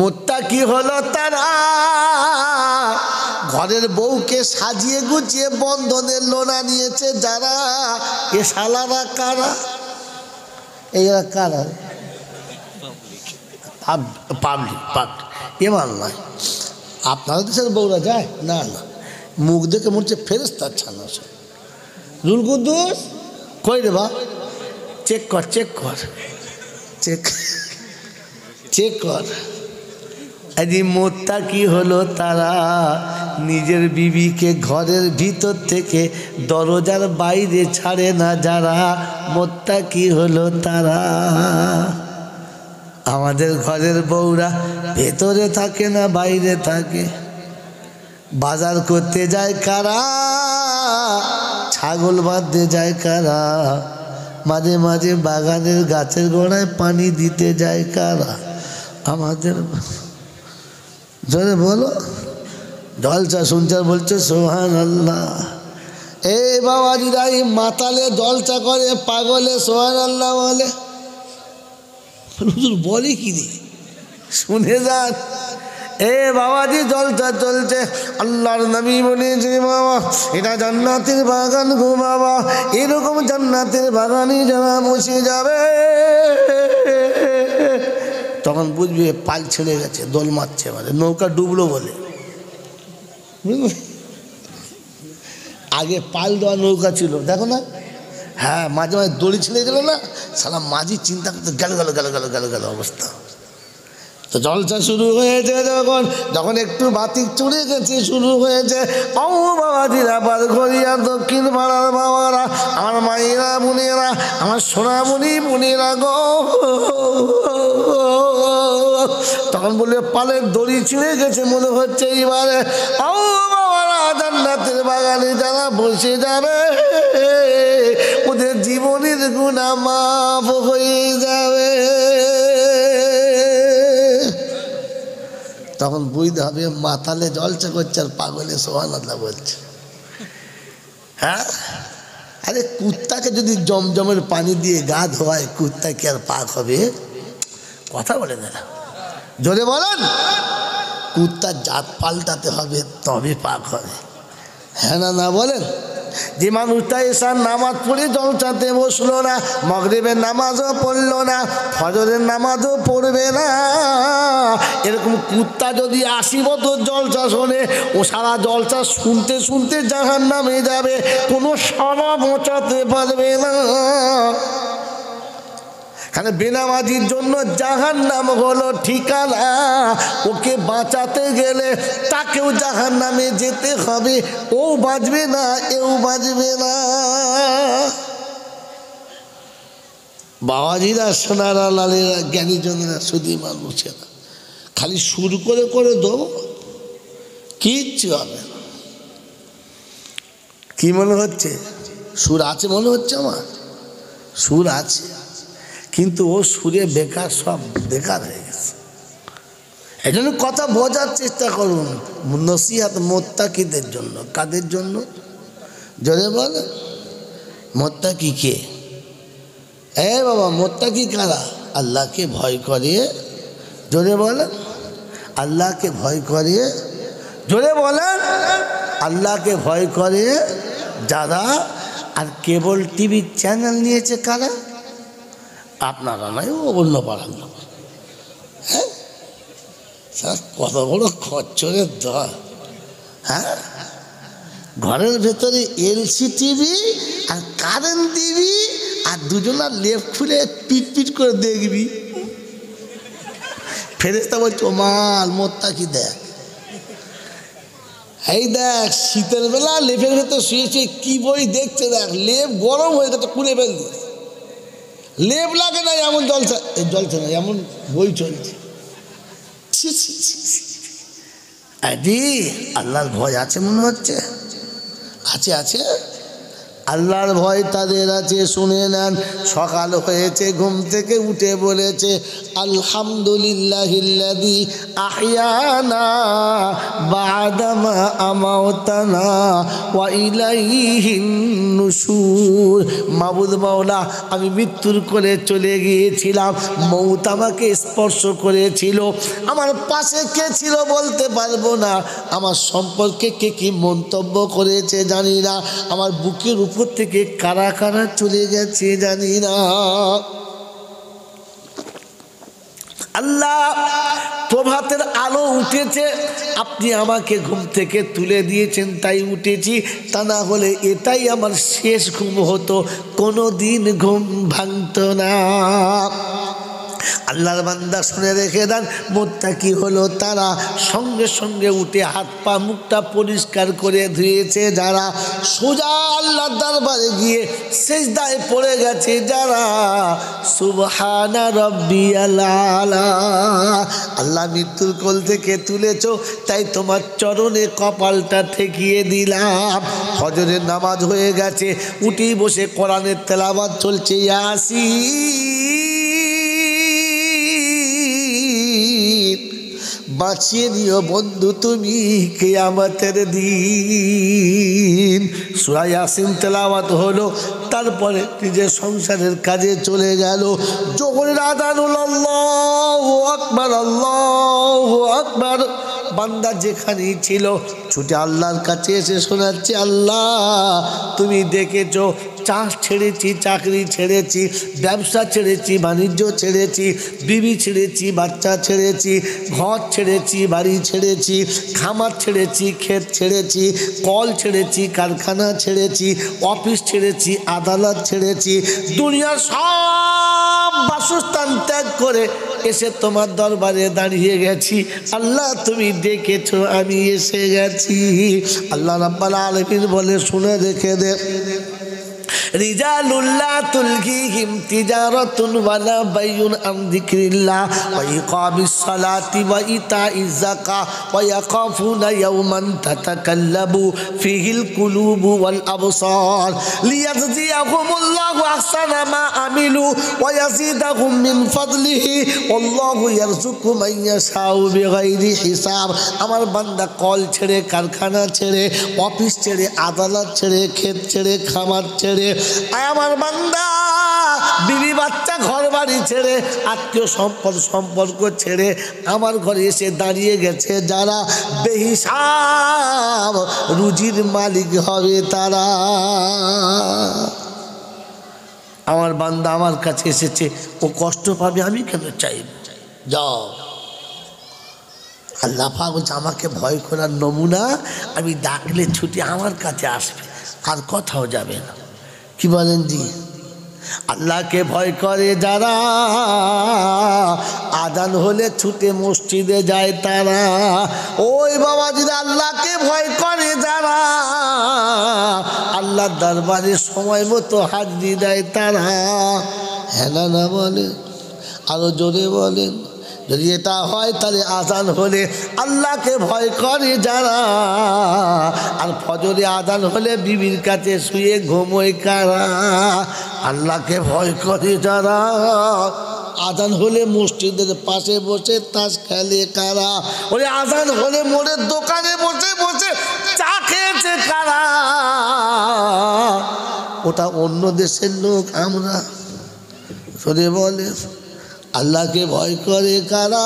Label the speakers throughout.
Speaker 1: মুত্তাকি হলো তারা ঘরের বউকে সাজিয়ে গুছিয়ে বন্ধনের লোনা নিয়েছে যারা। এ শালারা কারা? এরা কারা? পাবলিক এবার নয়। আপনারা দেশের বউরা যায় না? না, মুখ দেখে মনে হচ্ছে ফেরেশতার ছানা। রুল কুদ্দুস কই রে বা? চেক কর চেক কর চেক চেক কর। আরে মুত্তাকি হলো তারা নিজের বিবিকে ঘরের ভিতর থেকে দরজার বাইরে ছাড়ে না যারা। মুত্তাকি হলো তারা। আমাদের ঘরের বউরা ভেতরে থাকে না বাইরে থাকে। বাজার করতে যায় কারা? ছাগল বাঁধতে যায় কারা? মাঝে মাঝে বাগানের গাছের গোড়ায় পানি দিতে যায় কারা? আমাদের। জোরে বলো। জলসা শুনছার বলছে সুবহানাল্লাহ। এই বাবাজিরা এই মাতালে জলসা করে, পাগলে সুবহানাল্লাহ বলে। বলে কি রে? শুনে যান। এ বাবাজি জলসা চলছে। আল্লাহর নবী বলেছে বাবা এটা জান্নাতের বাগান গো বাবা, এরকম জান্নাতের বাগানে যারা বসে যাবে তখন বুঝবে পাল ছেড়ে গেছে, দোল মারছে, মানে নৌকা ডুবলো বলে। আগে পাল দেওয়া নৌকা ছিল, দেখো না? হ্যাঁ, মাঝে মাঝে দড়ি ছেড়ে গেল না, সারা মাঝি চিন্তা করতে গেল গেল গেল গেল গেল গেল অবস্থা। তো জলসা শুরু হয়েছে যখন, যখন একটু বাতিক চড়ে গেছে, শুরু হয়েছে। ও বাবাজিরা, বার ঘরিয়া দক্ষিণ পাড়ার বাবারা, আমার মায়েরা বোনেরা, আমার সোনামণি বোনেরা গো, তখন বলবে পালের দড়ি ছিঁড়ে গেছে, মনে হচ্ছে এবারে ও বাবারা জান্নাতের বাগানে যারা বসে যাবে ওদের জীবনের গুনাহ মাফ হয়ে যাবে। তখন বুঝতে হবে মাতালে জলসা করছে আর পাগলে সুবহানাল্লাহ বলছে। হ্যাঁ, আরে কুত্তাকে যদি জমজমের পানি দিয়ে গা ধোয়ায়, কুত্তা কি আর পাক হবে? কথা বলে না, জোরে বলেন। কুত্তার জাত পাল্টাতে হবে তবে পাক হবে। হ্যাঁ না না বলেন। যে মানুষটা এসার নামাজ পড়ে জলসাতে বসলো না, মাগরিবের নামাজও পড়লো না, ফজরের নামাজও পড়বে না, এরকম কুত্তা যদি 80 বছর জলসা শোনে, ও সারা জলসা শুনতে শুনতে জাহান্নামে যাবে, কোনো সারা বাঁচাতে পারবে না। কারণ বেনামাজির জন্য জাহান্নাম হলো ঠিকানা। ওকে বাঁচাতে গেলে তাকেও জাহান্নামে যেতে হবে। ও বাঁচবে না, এও বাঁচবে না। বাবাজিরা, সোনারা, লালেরা, জ্ঞানীজনেরা, শুধু মানুষেরা খালি সুর করে করে দেবো, কিচ্ছু হবে না। কি মনে হচ্ছে? সুর আছে মনে হচ্ছে আমার? সুর আছে, কিন্তু ও সুরে বেকার, সব বেকার হয়ে গেছে। এই জন্য কথা বোঝার চেষ্টা করুন। নসিহাত মুত্তাকিদের জন্য। কাদের জন্য? জোরে বলে। মুত্তাকি কে? এ বাবা, মুত্তাকি কারা? আল্লাহকে ভয় করে, জোরে বলেন, আল্লাহকে ভয় করে, জোরে বলেন, আল্লাহকে ভয় করে যারা। আর কেবল টিভি চ্যানেল নিয়েছে কারা? আপনারা নয়, ও অন্য পাড়ার লোক। হ্যাঁ, কত বড় খচ্চরের দল। হ্যাঁ, ঘরের ভেতরে এলসি টিভি আর কারেন্ট টিভি, আর দুজনার লেপ খুলে পিট পিট করে দেখবি। ফেরেশতা বলছে ও মাল মুত্তাকি দেখ, এই দেখ শীতের বেলা লেপের ভেতর শুয়েছে, কি বই দেখছে দেখ, লেপ গরম হয়ে গেছে, খুলে ফেললি। লেপ লাগে না এমন জলসা, জলসা না এমন বই চলছে। আরে আল্লাহর ভয় আছে মনে হচ্ছে? আছে আছে আল্লাহর ভয় তাদের আছে। শুনে নেন, সকাল হয়েছে, ঘুম থেকে উঠে বলেছে আলহামদুলিল্লাহিল্লাযী আহইয়ানা বা'দা মা আমাতানা ওয়া ইলাইহিন নুশুর। মাবুদ মাওলা, আমি মৃত্যুর কোলে চলে গিয়েছিলাম, মৌত আমাকে স্পর্শ করেছিল, আমার পাশে কে ছিল বলতে পারবো না, আমার সম্পর্কে কে কি মন্তব্য করেছে জানি না, আমার বুকের উপর থেকে কারা কারা চলে গেছে জানি না। আল্লাহ, প্রভাতের আলো উঠেছে, আপনি আমাকে ঘুম থেকে তুলে দিয়েছেন তাই উঠেছি, তা না হলে এটাই আমার শেষ ঘুম হতো, কোনো দিন ঘুম ভাঙতো না। আল্লাহর বান্দা শুনে রেখে দেন, মুত্তাকি হলো তারা সঙ্গে সঙ্গে উঠে হাত পা মুখটা পরিষ্কার করে ধুয়েছে যারা, সোজা আল্লাহর দরবারে গিয়ে সিজদায় পড়ে গেছে যারা, সুবহানা রাব্বিয়াল আলা। আল্লাহ মৃত্যুর কোল থেকে তুলেছো তাই তোমার চরণে কপালটা ঠেকিয়ে দিলাম। ফজরের নামাজ হয়ে গেছে, উঠেই বসে কোরআনের তেলাওয়াত চলছে, ইয়াসিন বাঁচিয়ে নিও বন্ধু তুমি কিয়ামতের দিন। সূরা ইয়াসিন তেলাওয়াত হলো, তারপরে নিজের সংসারের কাজে চলে গেল। যোহরের আযান হলো, আল্লাহু আকবার, আল্লাহু আকবার। বান্দা যেখানেই ছিল ছুটে আল্লাহর কাছে এসে শোনাচ্ছে, আল্লাহ তুমি দেখেছো, চাষ ছেড়েছি, চাকরি ছেড়েছি, ব্যবসা ছেড়েছি, বাণিজ্য ছেড়েছি, বিবি ছেড়েছি, বাচ্চা ছেড়েছি, ঘর ছেড়েছি, বাড়ি ছেড়েছি, খামার ছেড়েছি, ক্ষেত ছেড়েছি, কল ছেড়েছি, কারখানা ছেড়েছি, অফিস ছেড়েছি, আদালত ছেড়েছি, দুনিয়ার সব বাসস্থান ত্যাগ করে এসে তোমার দরবারে দাঁড়িয়ে গেছি। আল্লাহ তুমি ডেকেছো, আমি এসে গেছি। আল্লাহ রাব্বুল আলামিন বলে, শুনে রেখে দে, রিজালুল্লাহ তুলহিহিম তিজারাতুন ওয়ালা বাইউন আন যিকরিল্লাহ ওয়া ইকামিস সালাতি ওয়া ইতাইজ যাকাহ ওয়া ইয়াখাফুনা ইয়াওমান তাতাকাল্লাবু ফিহিল কুলুবু ওয়াল আবসার লিয়াজজিয়াহুমুল্লাহু আহসানা মা আমিলু ওয়া ইয়াজিদাহুম মিন ফাদলিহি ওয়াল্লাহু ইয়ারযুকু মান ইয়াশাউ বিগাইরি হিসাব। আমার বান্দা কল ছেড়ে, কারখানা ছেড়ে, অফিস ছেড়ে, আদালত ছেড়ে, ক্ষেত ছেড়ে, খামার ছেড়ে, আমার বান্দা বিবি বাচ্চা ঘর বাড়ি ছেড়ে, আত্মীয় সম্পর্ক ছেড়ে আমার ঘরে এসে দাঁড়িয়ে গেছে যারা, বেহিসাব রুজির মালিক হবে তারা। আমার বান্দা আমার কাছে এসেছে, ও কষ্ট পাবে, আমি কেন চাইব? যাও, আল্লাহ পাক বলছে আমাকে ভয় করার নমুনা, আমি ডাকলে ছুটি আমার কাছে আসবে, আর কোথাও যাবে না। কি বলেন জি? আল্লাহকে ভয় করে যারা, আজান হলে ছুটে মসজিদে যায় তারা। ওই বাবাজিরা, আল্লাহকে ভয় করে যারা, আল্লাহর দরবারে সময় মতো হাজিরি দেয় তারা। হ্যাঁ না বলেন, আরো জোরে বলেন। যদি এটা হয় তাহলে আজান হলে আল্লাহকে ভয় করে যারা, আর ফজরে আজান হলে বিবির কাছে শুয়ে ঘুমোয় কারা। আল্লাহকে ভয় করে যারা, আজান হলে মসজিদের পাশে বসে তাস খেলে কারা। ওই আজান হলে মোড়ের দোকানে বসে বসে চা খেয়েছে কারা। ওটা অন্য দেশের লোক, আমরা শুনে বলে। আল্লাহকে ভয় করে কারা,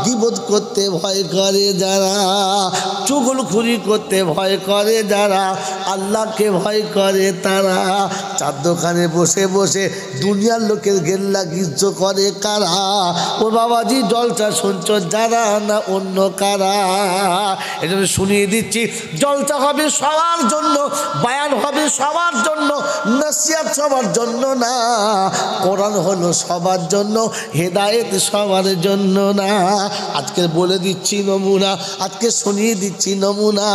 Speaker 1: গীবত করতে ভয় করে যারা, চুগলখুরি করতে ভয় করে যারা, আল্লাহকে ভয় করে তারা। চার দোকানে বসে বসে দুনিয়ার লোকের গেল্লা গিজ্জ করে কারা। ও বাবাজি, জলসা শুনছ যারা, না অন্য কারা? এজন্য শুনিয়ে দিচ্ছি, জলসা হবে সবার জন্য, বায়ান হবে সবার জন্য, নসিহত সবার জন্য না। কোরআন হলো সবার জন্য, হেদায়েত সবার জন্য না। আজকে বলে দিচ্ছি নমুনা, আজকে শুনিয়ে দিচ্ছি নমুনা।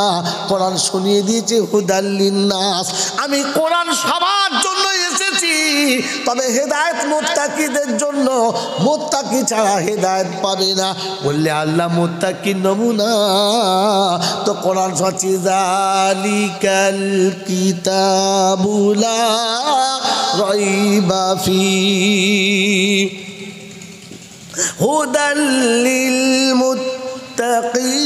Speaker 1: কোরআন শুনিয়ে দিয়েছে হুদাল লিন্নাস। আমি কোরআন সবার জন্য এসেছি, তবে হেদায়েত মুত্তাকিদের জন্য, মুত্তাকি ছাড়া হেদায়েত পাবে না। বললে আল্লাহ মুত্তাকির নমুনা তো কোরআন সচি যালিকাল কিতাবু লা রাইবা ফি হুদাল লিল মুত্তাকিন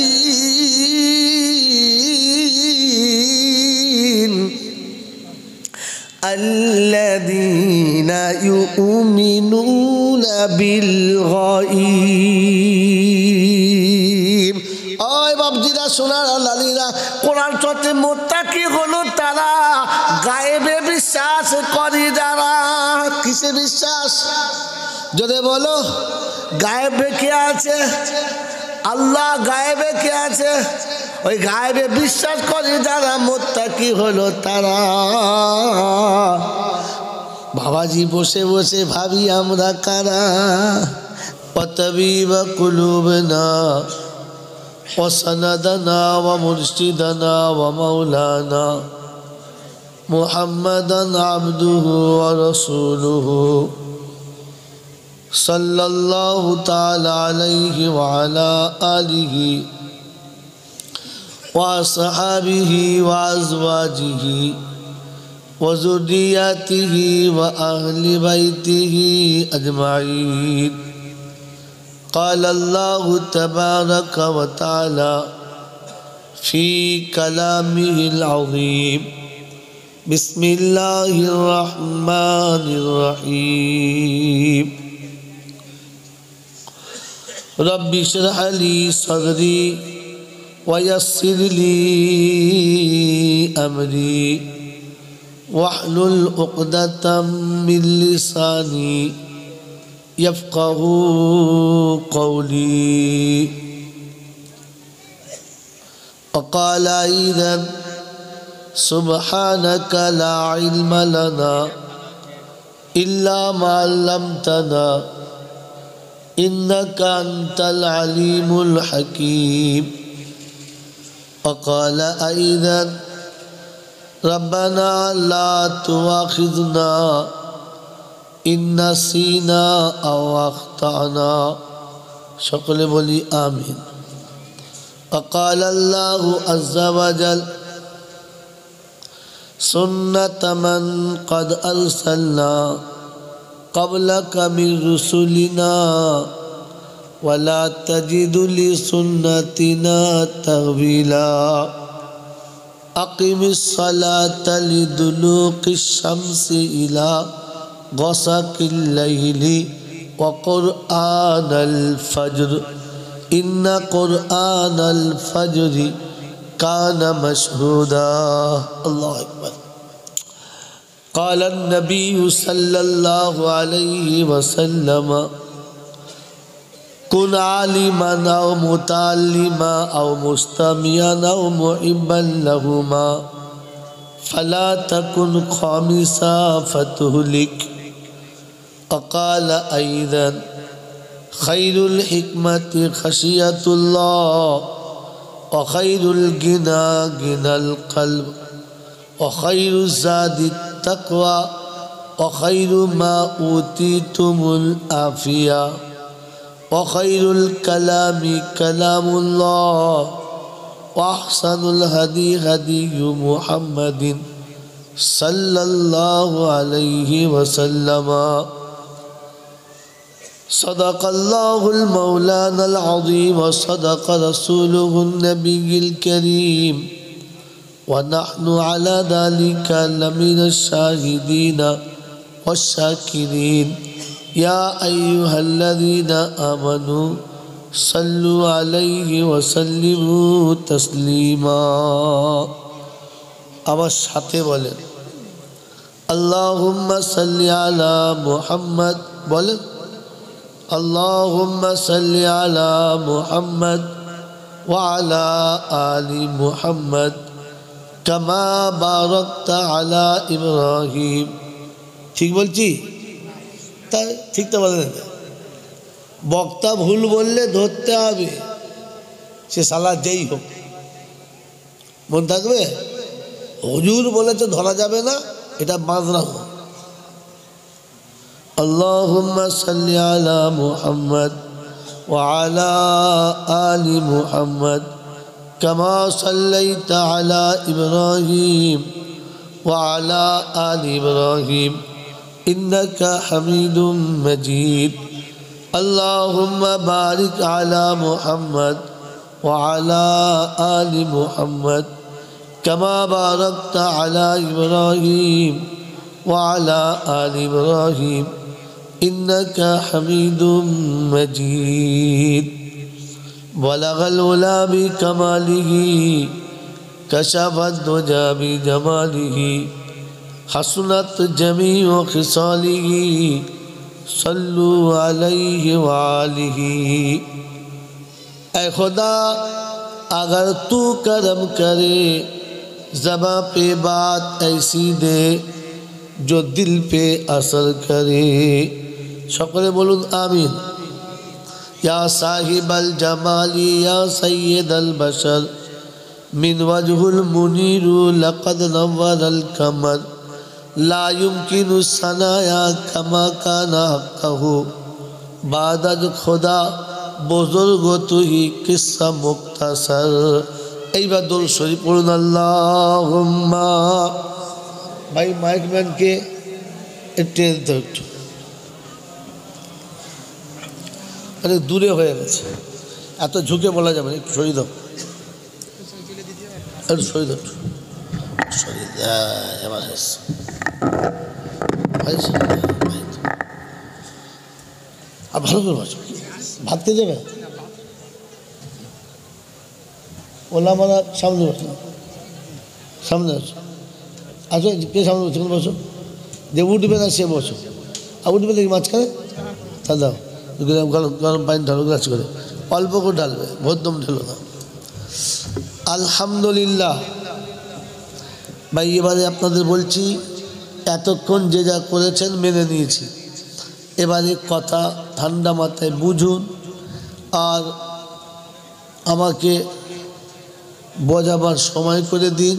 Speaker 1: আল্লাযীনা ইউমিনুনা বিল গায়ব। ওই বাবজিরা সোনার লালীরা, কোরআন চর্চে মুত্তাকি হলো তারা গায়েবে বিশ্বাস করে যারা। কিসে বিশ্বাস? যদি বলো গায়েবে কে আছে? আল্লাহ। গায়েবে কে আছে? ওই গায়েবে বিশ্বাস করে যারা মুত্তাকি হলো তারা। বাবাজি বসে বসে ভাবি আমরা কারা। ওয়াতাবিবা কুলুবনা ওয়া সানাদানা ওয়া মুরশিদানা ওয়া মাওলানা মুহাম্মাদান আবদুহু ওয়া রাসূলুহু সাল্লাল্লাহু তাআলা আলাইহি ওয়া আলা আলিহি ওয়া আসহাবিহি ওয়া আজওয়াজিহি ওয়া যুররিয়াতিহি ওয়া আহলি বাইতিহি আজমাইন। قال الله تبارك وتعالى في كلامه العظيم بسم الله الرحمن الرحيم رب اشرح لي صدري ويسر لي أمري واحلل عقدة من لساني يفقه قولي. وقال أيضا سبحانك لا علم لنا إلا ما علمتنا إنك أنت العليم الحكيم. وقال أيضا ربنا لا تؤاخذنا إن نسينا أو أخطأنا. সকলে বলি আমিন। وقال الله عز وجل سنة من قد أرسلنا قبلك من رسلنا ولا تجد لسنتنا تحويلا. أقم الصلاة لدلوك الشمس إلى غسق الليل وقرآن الفجر إن قرآن الفجر كان مشهودا. الله أكبر. قال النبي صلى الله عليه وسلم كن عالما أو متعلما أو مستمعا أو محبا لهما فلا تكن خامسا فتهلك. وقال أيضا خير الحكمة خشية الله وخير الغنى غنى القلب وخير الزاد التقوى وخير ما أوتيتم العافية وخير الكلام كلام الله وأحسن الهدي هدي محمد صلى الله عليه وسلم. صدق الله المولانا العظيم وصدق رسوله النبي الكريم ونحن على ذلك لمن الشاهدين والشاكرين. يا أيها الذين آمنوا صلوا عليه وسلموا تسليما. আমার সাথে বলেন اللهم صل على محمد. বলেন اللهم صل على محمد وعلى آل محمد كما باركت على إبراهيم. ঠিক বলছি? তাই ঠিক তো বলেন। বক্তা ভুল বললে ধরতে হবে, সে সালা যেই হোক। মন থাকবে? হুজুর বলেছে ধরা যাবে না, এটা বাঁধনা হোক। اللهم صل على محمد وعلى آل محمد كما صليت على إبراهيم وعلى آل إبراهيم إنك حميد مجيد اللهم بارك على محمد وعلى آل محمد كما باركت على إبراهيم وعلى آل إبراهيم إنك حميد مجيد بلغ العلا بكماله كشف الدجى بجماله حسنت جميع خصاله صلوا عليه وآله ऐ खुदा अगर तू करम करे ज़बां पे बात ऐसी दे जो दिल पे असर करे সকলে বলুন আমিন या साहिब अल जमाली या सैयद अल बशर मिन वजहुल मुनीरु लक़द नव्वर अल कमर ला युमकिनु सनाया कमा काना हक़्क़हु बाद अज खुदा बुजुर्ग तू ही किस्सा मुख्तसर এইবার দরুদ শরীফ পড়ুন আল্লাহুম্মা ভাই মাইক ম্যানকে টেনে দাও একটু আরে দূরে হয়ে গেছে এত ঝুঁকে বলা যাবে না একটু সরিয়ে দাও একটু সরিয়ে দাও সরিয়ে এবার আর ভালো করে বাঁচো ভাত খেয়ে যাবে ওলা মারা সামনে বসো সামনে বসো আসো কে সামনে বসো বসো যে উঠবে না সে বসো আর উঠবে দেখি মাঝখানে তা দাও গরম পানি ঢালো গ্লাস করে অল্প করে ঢালবে ভদ্রম ঢেলো না আলহামদুলিল্লাহ ভাই এবারে আপনাদের বলছি এতক্ষণ যে যা করেছেন মেনে নিয়েছি এবারে কথা ঠান্ডা মাথায় বুঝুন আর আমাকে বোঝাবার সময় করে দিন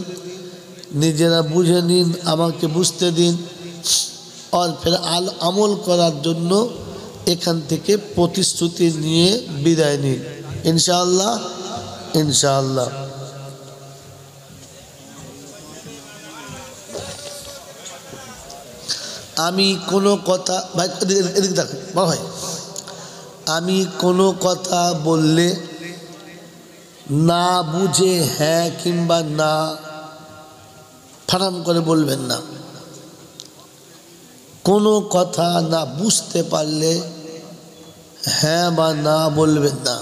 Speaker 1: নিজেরা বুঝে নিন আমাকে বুঝতে দিন আর ফের আমল করার জন্য এখান থেকে প্রতিশ্রুতি নিয়ে বিদায় নিন ইনশাআল্লাহ ইনশাআল্লাহ আমি কোনো কথা ভাই এদিকে দেখো বড় ভাই আমি কোনো কথা বললে না বুঝে হ্যাঁ কিংবা না ফারাম করে বলবেন না কোনো কথা না বুঝতে পারলে হ্যাঁ বা না বলবেন না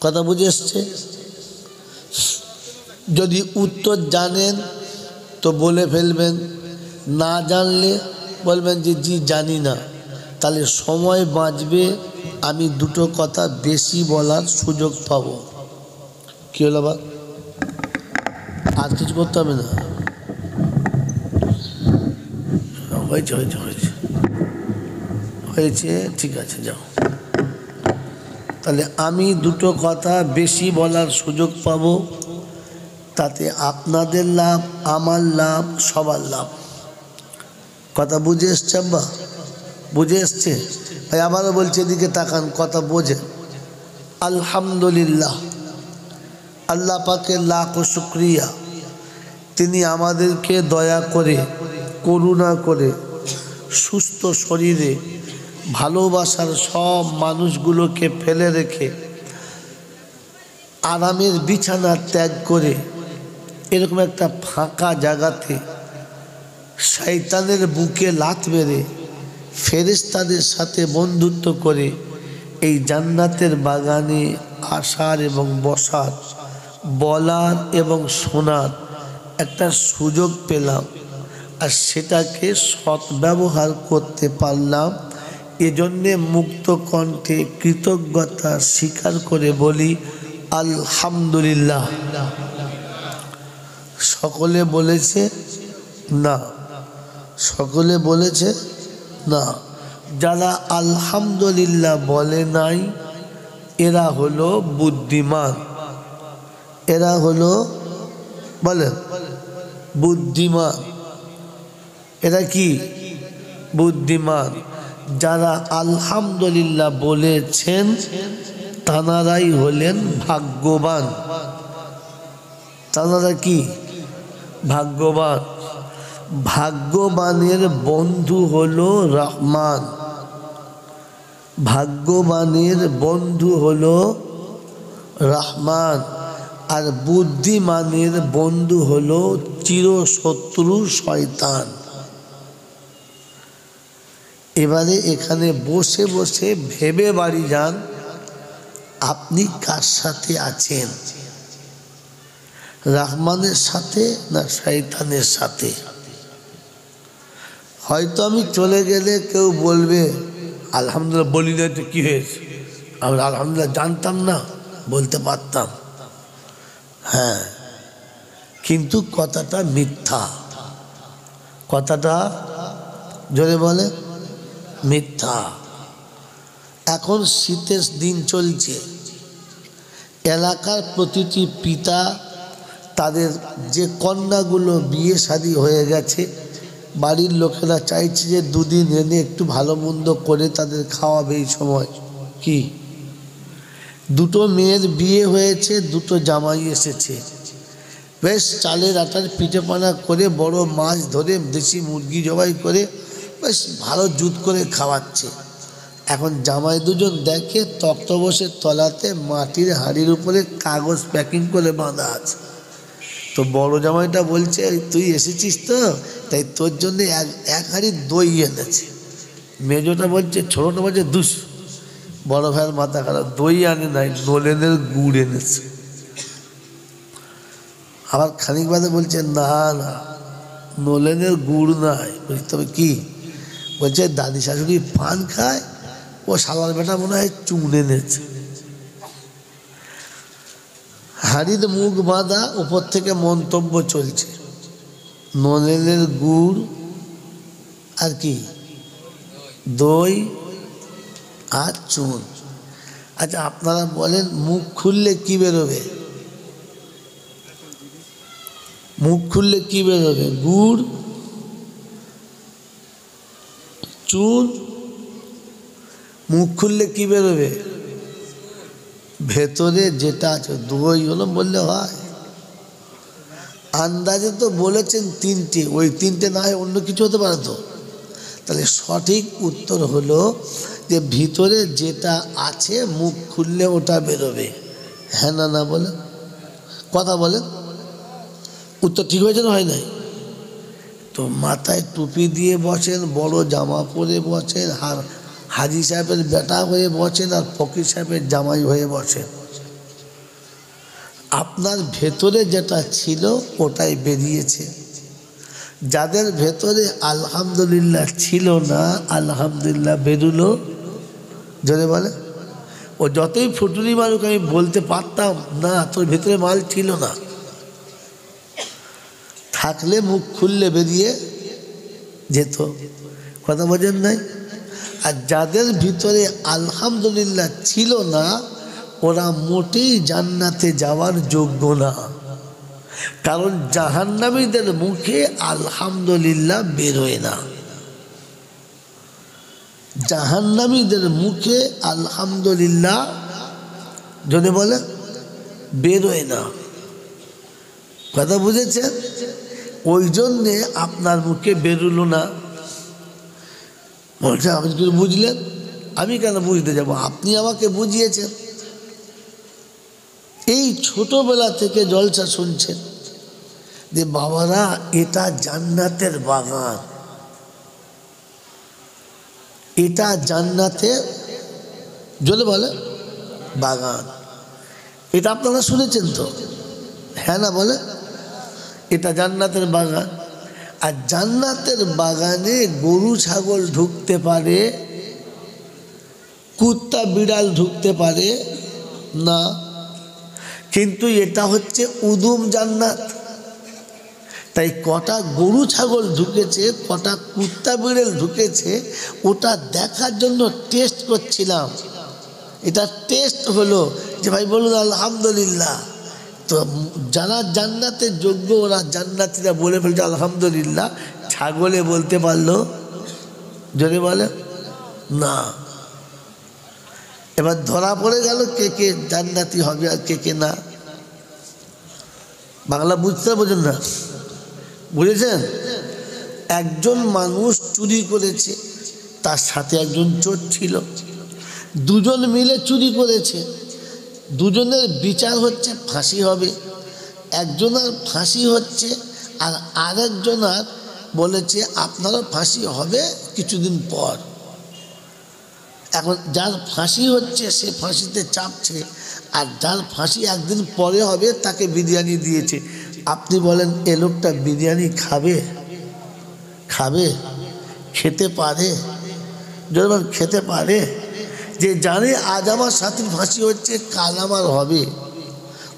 Speaker 1: কথা বুঝে এসছে যদি উত্তর জানেন তো বলে ফেলবেন না জানলে বলবেন যে জি জানি না তাহলে সময় বাঁচবে আমি দুটো কথা বেশি বলার সুযোগ পাব কি হলো বা আর কিছু করতে হবে না হয়েছে হয়েছে হয়েছে হয়েছে ঠিক আছে যাও তাহলে আমি দুটো কথা বেশি বলার সুযোগ পাব তাতে আপনাদের লাভ আমার লাভ সবার লাভ কথা বুঝে এসছে আব্বা বুঝে এসছে ভাই আবারও বলছে এদিকে তাকান কথা বোঝে আলহামদুলিল্লাহ আল্লাহ পাকের লাখ শুকরিয়া তিনি আমাদেরকে দয়া করে করুণা করে সুস্থ শরীরে ভালোবাসার সব মানুষগুলোকে ফেলে রেখে আরামের বিছানা ত্যাগ করে এরকম একটা ফাঁকা জায়গাতে শয়তানের বুকে লাথ মেরে ফেরেশতাদের সাথে বন্ধুত্ব করে এই জান্নাতের বাগানে আসার এবং বসার বলার এবং শোনার একটা সুযোগ পেলাম আর সেটাকে সদ্ব্যবহার করতে পারলাম এজন্যে মুক্ত কণ্ঠে কৃতজ্ঞতা স্বীকার করে বলি আলহামদুলিল্লাহ সকলে বলেছে না সকলে বলেছে না যারা আলহামদুলিল্লাহ বলে নাই এরা হলো বুদ্ধিমান এরা হলো বলেন বুদ্ধিমান এরা কি বুদ্ধিমান। যারা আলহামদুলিল্লাহ বলেছেন তানারাই হলেন ভাগ্যবান। তানারা কি ভাগ্যবান? ভাগ্যবানের বন্ধু হলো রহমান, ভাগ্যবানের বন্ধু হলো রহমান, আর বুদ্ধিমানের বন্ধু হলো চিরশত্রু শয়তান। এবারে এখানে বসে বসে ভেবে বাড়ি যান আপনি কার সাথে আছেন, রহমানের সাথে না শয়তানের সাথে? হয়তো আমি চলে গেলে কেউ বলবে আলহামদুলিল্লাহ বলি না তো কী হয়েছে, আমরা আলহামদুলিল্লাহ জানতাম না, বলতে পারতাম। হ্যাঁ, কিন্তু কথাটা মিথ্যা। কথাটা জোরে বলে মিথ্যা। এখন শীতের দিন চলছে, এলাকার প্রতিটি পিতা তাদের যে কন্যাগুলো বিয়ে শাদী হয়ে গেছে, বাড়ির লোকেরা চাইছে যে দুদিন এনে একটু ভালো মন্দ করে তাদের খাওয়াবে। এই সময় কি দুটো মেয়ের বিয়ে হয়েছে, দুটো জামাই এসেছে, বেশ চালের আটার পিঠেপানা করে বড় মাছ ধরে দেশি মুরগি জবাই করে বেশ ভালো জুত করে খাওয়াচ্ছে। এখন জামাই দুজন দেখে তক্তপোষের তলাতে মাটির হাঁড়ির উপরে কাগজ প্যাকিং করে বাঁধা আছে। তো বড় জামাইটা বলছে তুই এসেছিস তো, তাই তোর জন্য এক হাঁড়ি দই এনেছে। মেজোটা বলছে, ছোটোটা বলছে দুস, বড় ভাইয়ের মাথা খারাপ, দই আনে নাই, নলেনের গুড় এনেছে। আবার খানিক বাদে বলছে না না নলেনের গুড় নাই। বলছি তবে কি? বলছে দাদি শাশুড়ি পান খায়, ও শালার বেটা মনে হয় চুন এনেছে। হাড়ির মুখ বাঁধা, উপর থেকে মন্তব্য চলছে নলেনের গুড় আর কি দই আর চুন। আচ্ছা আপনারা বলেন মুখ খুললে কি বেরোবে? মুখ খুললে কি বেরোবে? গুড়, চুন। মুখ খুললে কি বেরোবে? ভেতরে যেটা আছে দই হলো বললে হয়। আন্দাজে তো বলেছেন তিনটে, ওই তিনটে না হয় অন্য কিছু হতে পারে তো। তাহলে সঠিক উত্তর হলো যে ভিতরে যেটা আছে মুখ খুললে ওটা বেরোবে। হ্যাঁ না না বলে কথা বলেন, উত্তর ঠিক হয়েছে না হয় নাই? তো মাথায় টুপি দিয়ে বসেন, বড় জামা পরে বসেন, হাজি সাহেবের বেটা হয়ে বসেন আর ফকির সাহেবের জামাই হয়ে বসেন, আপনার ভেতরে যেটা ছিল ওটাই বেরিয়েছে। যাদের ভেতরে আলহামদুলিল্লাহ ছিল না, আলহামদুলিল্লাহ বেরুলো। জোরে বলে ও যতই ফুটুরি মারুক আমি বলতে পারতাম না তোর ভেতরে মাল ছিল না, থাকলে মুখ খুললে বেরিয়ে যেত। কথা বোঝেন নাই? আর যাদের ভিতরে আলহামদুলিল্লাহ ছিল না ওরা মোটেই জান্নাতে যাওয়ার যোগ্য না, কারণ জাহান্নামীদের মুখে আলহামদুলিল্লাহ বেরোয় না। জাহান্নামীদের মুখে আলহামদুলিল্লাহ যদি বলে বেরোয় না। কথা বুঝেছেন? ওই জন্যে আপনার মুখে বেরোলো না। বলছে আপনি কি বুঝলেন? আমি কেন বুঝতে যাব? আপনি আমাকে বুঝিয়েছেন। এই ছোটবেলা থেকে জলসা শুনছেন যে বাবারা এটা জান্নাতের বাগান, এটা জান্নাতের জলে বলে বাগান। এটা আপনারা শুনেছেন তো? হ্যাঁ না বলে এটা জান্নাতের বাগান। আর জান্নাতের বাগানে গরু ছাগল ঢুকতে পারে, কুত্তা বিড়াল ঢুকতে পারে না, কিন্তু এটা হচ্ছে উদুম জান্নাত। তাই কটা গরু ছাগল ঢুকেছে, কটা কুত্তা বিড়াল ঢুকেছে ওটা দেখার জন্য টেস্ট করছিলাম। এটা টেস্ট হলো যে ভাই বলুন আলহামদুলিল্লাহ। তো যারা জান্নাতের যোগ্য ওরা জান্নাতীরা বলে ফেলছে আলহামদুলিল্লাহ। ছাগলে বলতে পারলো যদি বলে না। এবার ধরা পড়ে গেল কে কে জান্নাতি হবে আর কে কে না। বাংলা বুঝতে বোঝেন না? বুঝেছেন? একজন মানুষ চুরি করেছে, তার সাথে একজন চোর ছিল, দুজন মিলে চুরি করেছে, দুজনের বিচার হচ্ছে ফাঁসি হবে। একজনের ফাঁসি হচ্ছে আর আরেকজনের বলেছে আপনারও ফাঁসি হবে কিছুদিন পর। এখন যার ফাঁসি হচ্ছে সে ফাঁসিতে চাপছে, আর যার ফাঁসি একদিন পরে হবে তাকে বিরিয়ানি দিয়েছে। আপনি বলেন এ লোকটা বিরিয়ানি খাবে? খাবে? খেতে পারে? যখন খেতে পারে, যে জানে আজ আমার সাথীর ফাঁসি হচ্ছে কাল আমার হবে,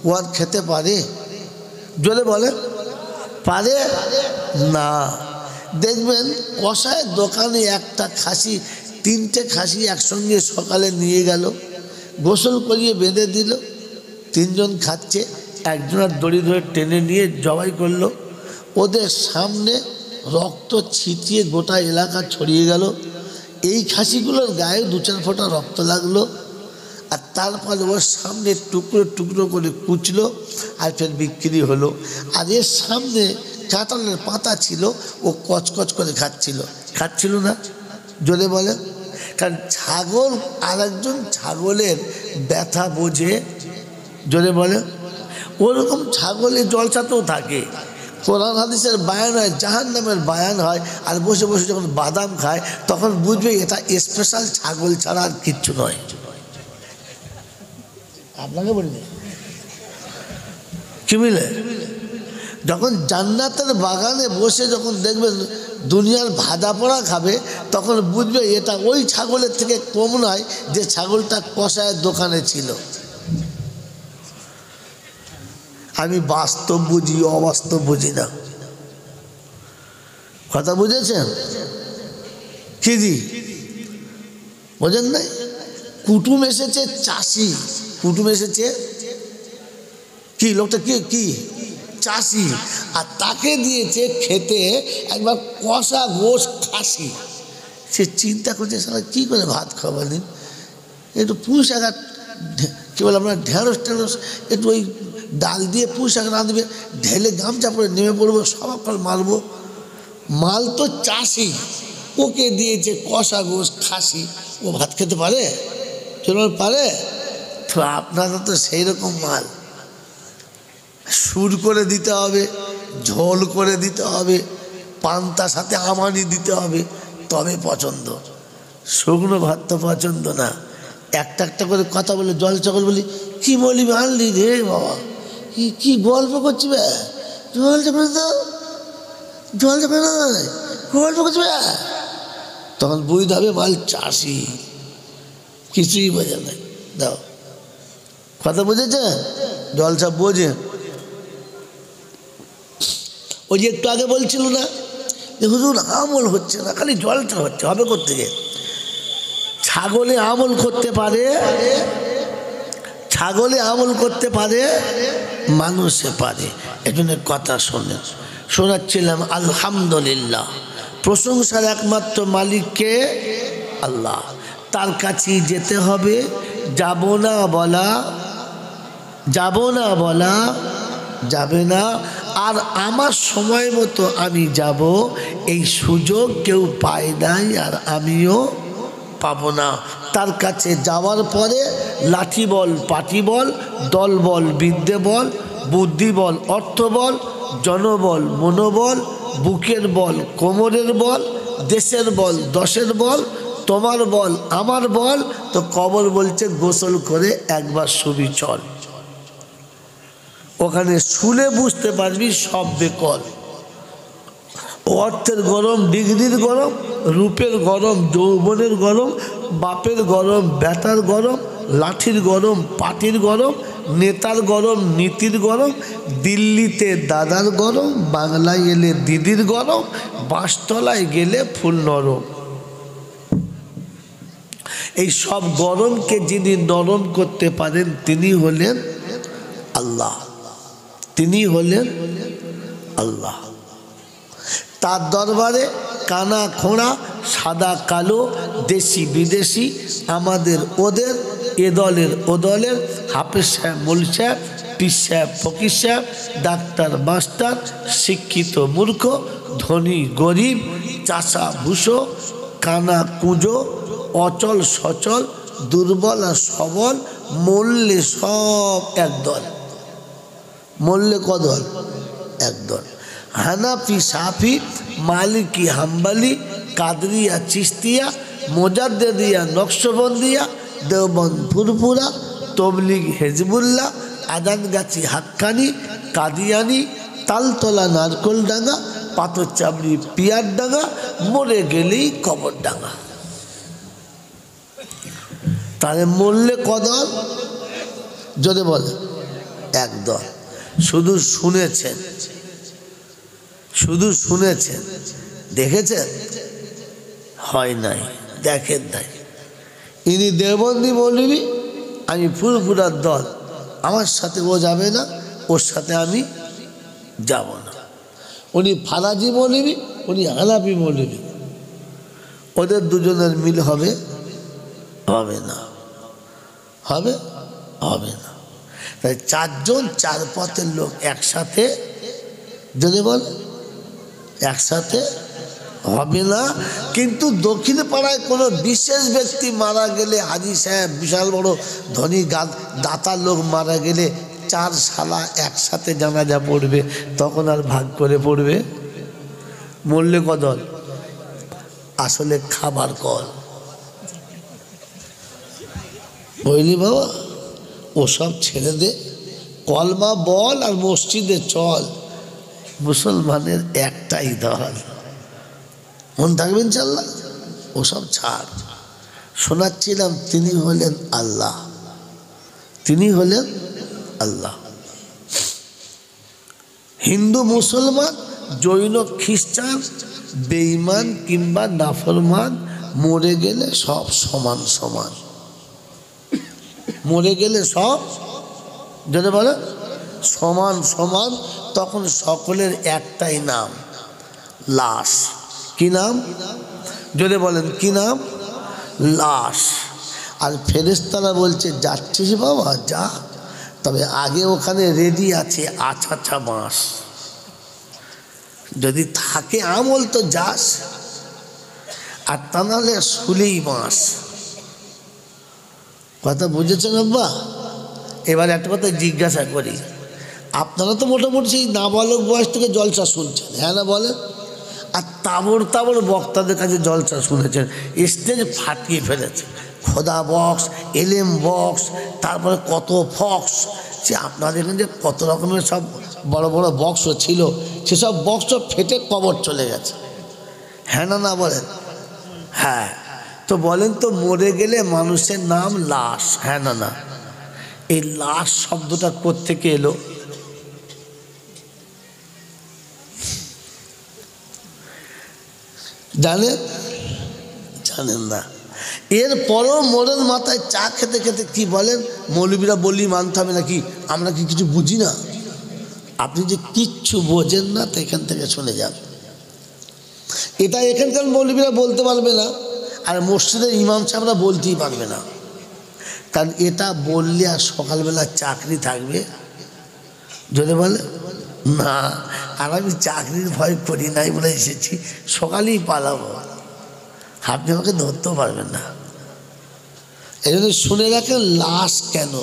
Speaker 1: ও আর খেতে পারে? জোরে বলে পারে না। দেখবেন কষায় দোকানে একটা খাসি, তিনটে খাসি একসঙ্গে সকালে নিয়ে গেল, গোসল করিয়ে বেঁধে দিল, তিনজন খাচ্ছে, একজনের দড়ি ধরে টেনে নিয়ে জবাই করলো। ওদের সামনে রক্ত ছিটিয়ে গোটা এলাকা ছড়িয়ে গেল। এই খাসিগুলোর গায়ে 2-4 ফোঁটা রক্ত লাগলো, আর তারপরে ওর সামনে টুকরো টুকরো করে কুচলো আর ফের বিক্রি হলো। আর এর সামনে কাঁঠালের পাতা ছিল, ও কচকচ করে খাচ্ছিল না? জোরে বলে। কারণ ছাগল আর একজন ছাগলের ব্যথা বোঝে। জোরে বলে। ওরকম ছাগলের জলসাতেও থাকে। কোরআন হাদিসের বায়ান হয়, জাহান্নামের বায়ান হয়, আর বসে বসে যখন বাদাম খায় তখন বুঝবে এটা স্পেশাল ছাগল ছাড়া আর কিচ্ছু নয়। আপনাকে বলি কি মিলে? যখন জান্নাতের বাগানে বসে যখন দেখবেন দুনিয়ার ভাজা পোড়া খাবে, তখন বুঝবে এটা ওই ছাগলের থেকে কম নয় যে ছাগলটা কষায়ের দোকানে ছিল। আমি বাস্তব বুঝি, অবাস্তব বুঝি না। কথা বুঝেছেন? কি জি বোঝেন নাই? কুটুম এসেছে চাষি, কুটুম এসেছে কি, লোকটা কি চাষি, আর তাকে দিয়েছে খেতে একবার কষা গোশ খাসি। সে চিন্তা করছে সারা কী করে ভাত খাওয়ালেন, একটু পুঁই শাক, কী বলে আপনার ঢেঁড়স টেঁড়স, একটু ওই ডাল দিয়ে পুঁই শাক রাঁধবে, ঢেলে গামছা পরে নেমে পড়বো, সব ফল মারবো। মাল তো চাষি, ওকে দিয়েছে কষা গোশ খাসি, ও ভাত খেতে পারে? চলো পারে তো? আপনারা তো সেই রকম মাল, সুর করে দিতে হবে, ঝোল করে দিতে হবে, পান্তার সাথে আমানি দিতে হবে, তবে পছন্দ। শুকনো ভাত তো পছন্দ না। একটা একটা করে কথা বলে জল চকল বলি, কি বলবি আনলি রে বাবা, কি গল্প করছি বে, জল চাপে না, জল চাপে না, গল্প করছি বে। তখন বুঝতে হবে মাল চাষি, কিছুই বোঝে না। দাও কথা বুঝেছে? জলসা বোঝে। ওই যে একটু আগে বলছিল না যে হুজুর আমল হচ্ছে না, খালি জলটা হচ্ছে, হবে কোত্থেকে? ছাগলে আমল করতে পারে, ছাগলে আমল করতে পারে, মানুষে পারে। এজন্য কথা শোনাচ্ছিলাম। আলহামদুলিল্লাহ, প্রশংসার একমাত্র মালিককে আল্লাহ, তার কাছেই যেতে হবে। যাব না বলা যাবে না। আর আমার সময় মতো আমি যাব, এই সুযোগ কেউ পায় নাই, আর আমিও পাবো না। তার কাছে যাওয়ার পরে লাঠি বল, পাটি বল, দল বল, বিদ্যে বল, বুদ্ধি বল, অর্থ বল, জনবল, মনোবল, বুকের বল, কোমরের বল, দেশের বল, দশের বল, তোমার বল, আমার বল, তো কবর বলছে গোসল করে একবার শুবি চল। ওখানে শুলে বুঝতে পারবি সব বেকল। অর্থের গরম, ডিগ্রির গরম, রূপের গরম, যৌবনের গরম, বাপের গরম, বেটার গরম, লাঠির গরম, পাটির গরম, নেতার গরম, নীতির গরম, দিল্লিতে দাদার গরম, বাংলায় এলে দিদির গরম, বাঁশতলায় গেলে ফুল নরম। এই সব গরমকে যিনি নরম করতে পারেন তিনি হলেন আল্লাহ, তিনি হলেন আল্লাহ। তার দরবারে কানা খোঁড়া সাদা কালো দেশি বিদেশি আমাদের ওদের এ দলের ও দলের হাফেজ সাহেব মৌলভী সাহেব পীর সাহেব ফকির সাহেব ডাক্তার মাস্টার শিক্ষিত মূর্খ ধনী গরিব চাষা ভুষো কানা কুঁজো অচল সচল দুর্বল আর সবল মরলে সব একদল। মরলে কদল? একদল। হানাফি সাফি মালিকি হাম্বালি কাদরিয়া চিস্তিয়া মোজাদ্দেদিয়া নকশবন্দিয়া দেওবন্দ ফুরফুরা তবলিগ হেজবুল্লাহ আদানগাছি হাক্কানি কাদিয়ানি তালতলা নারকোলডাঙ্গা পাথর চাবড়ি পিয়ারডাঙ্গা মরে গেলেই কবরডাঙ্গা। তাহলে মরলে কদল? যদি বলে একদল। শুধু শুনেছেন, শুধু শুনেছেন, দেখেছেন হয় নাই, দেখেন নাই। ইনি দেওবন্দি মৌলবী, আমি ফুরফুরার দল, আমার সাথে ও যাবে না, ওর সাথে আমি যাব না। উনি ফারাজি মৌলবী, উনি হানাফি মৌলবী, ওদের দুজনের মিল হবে? হবে না। হবে? হবে না। তাই চারজন চার পথের লোক একসাথে যদি বল একসাথে হবে না। কিন্তু দক্ষিণ পাড়ায় কোনো বিশেষ ব্যক্তি মারা গেলে, হাজি সাহেব বিশাল বড় ধনী দাতার লোক মারা গেলে চার শালা একসাথে জানাজা পড়বে, তখন আর ভাগ করে পড়বে। মরলে কদল? আসলে খাবার কল। বুঝলি বাবা, ওসব ছেড়ে দে, কলমা বল আর মসজিদে চল। মুসলমানের একটাই দল, মন থাকবেন ইনশাআল্লাহ। ওসব ছাড়। শোনাচ্ছিলাম তিনি হলেন আল্লাহ, তিনি হলেন আল্লাহ। হিন্দু মুসলমান জৈন খ্রিস্টান বেঈমান কিংবা নাফরমান মরে গেলে সব সমান সমান। মরে গেলে সব যদি বলে সমান সমান, তখন সকলের একটাই নাম, লাশ। কি নাম? যদি বলেন কি নাম? লাশ। আর ফেরেশতারা বলছে যাচ্ছিস বাবা যা, তবে আগে ওখানে রেডি আছে আছা বাঁশ, যদি থাকে আমল তো যাস, আর তা নাহলে শুলেই বাঁশ। কথা বুঝেছেন আব্বা? এবার একটা কথা জিজ্ঞাসা করি, আপনারা তো মোটামুটি সেই নাবালক বয়স থেকে জলসা শুনছেন, হ্যাঁ না বলেন? আর তাবড় তাবড় বক্তাদের কাছে জলসা শুনেছেন, স্টেজ ফাটিয়ে ফেলেছে, খোদা বক্স, এলেম বক্স, তারপরে কত ফক্স। সে আপনাদের এখানে যে কত রকমের সব বড় বড় বক্স ছিল, সেসব বক্স ফেটে কবর চলে গেছে, হ্যাঁ না না বলেন? হ্যাঁ। তো বলেন তো, মরে গেলে মানুষের নাম লাশ, হ্যাঁ না না? এই লাশ শব্দটা কোত্থেকে এলো? জানেন? জানেন না। এরপরও মোড়ের মাথায় চা খেতে খেতে কি বলেন, মৌলবীরা বলি মানতে হবে নাকি, আমরা কি কিছু বুঝি না? আপনি যে কিচ্ছু বোঝেন না, তো এখান থেকে শুনে যান। এটা এখানকার মৌলবীরা বলতে পারবে না, আর মসজিদের ইমাম সাহেবরা বলতেই পারবে না, কারণ এটা বললে আর সকালবেলা চাকরি থাকবে যদি বলে না। আর আমি চাকরির ভয় করি নাই বলে এসেছি, সকালেই পালাবো, আপনি আমাকে ধরতেও পারবেন না। এই জন্য শুনে রাখেন, লাশ কেন?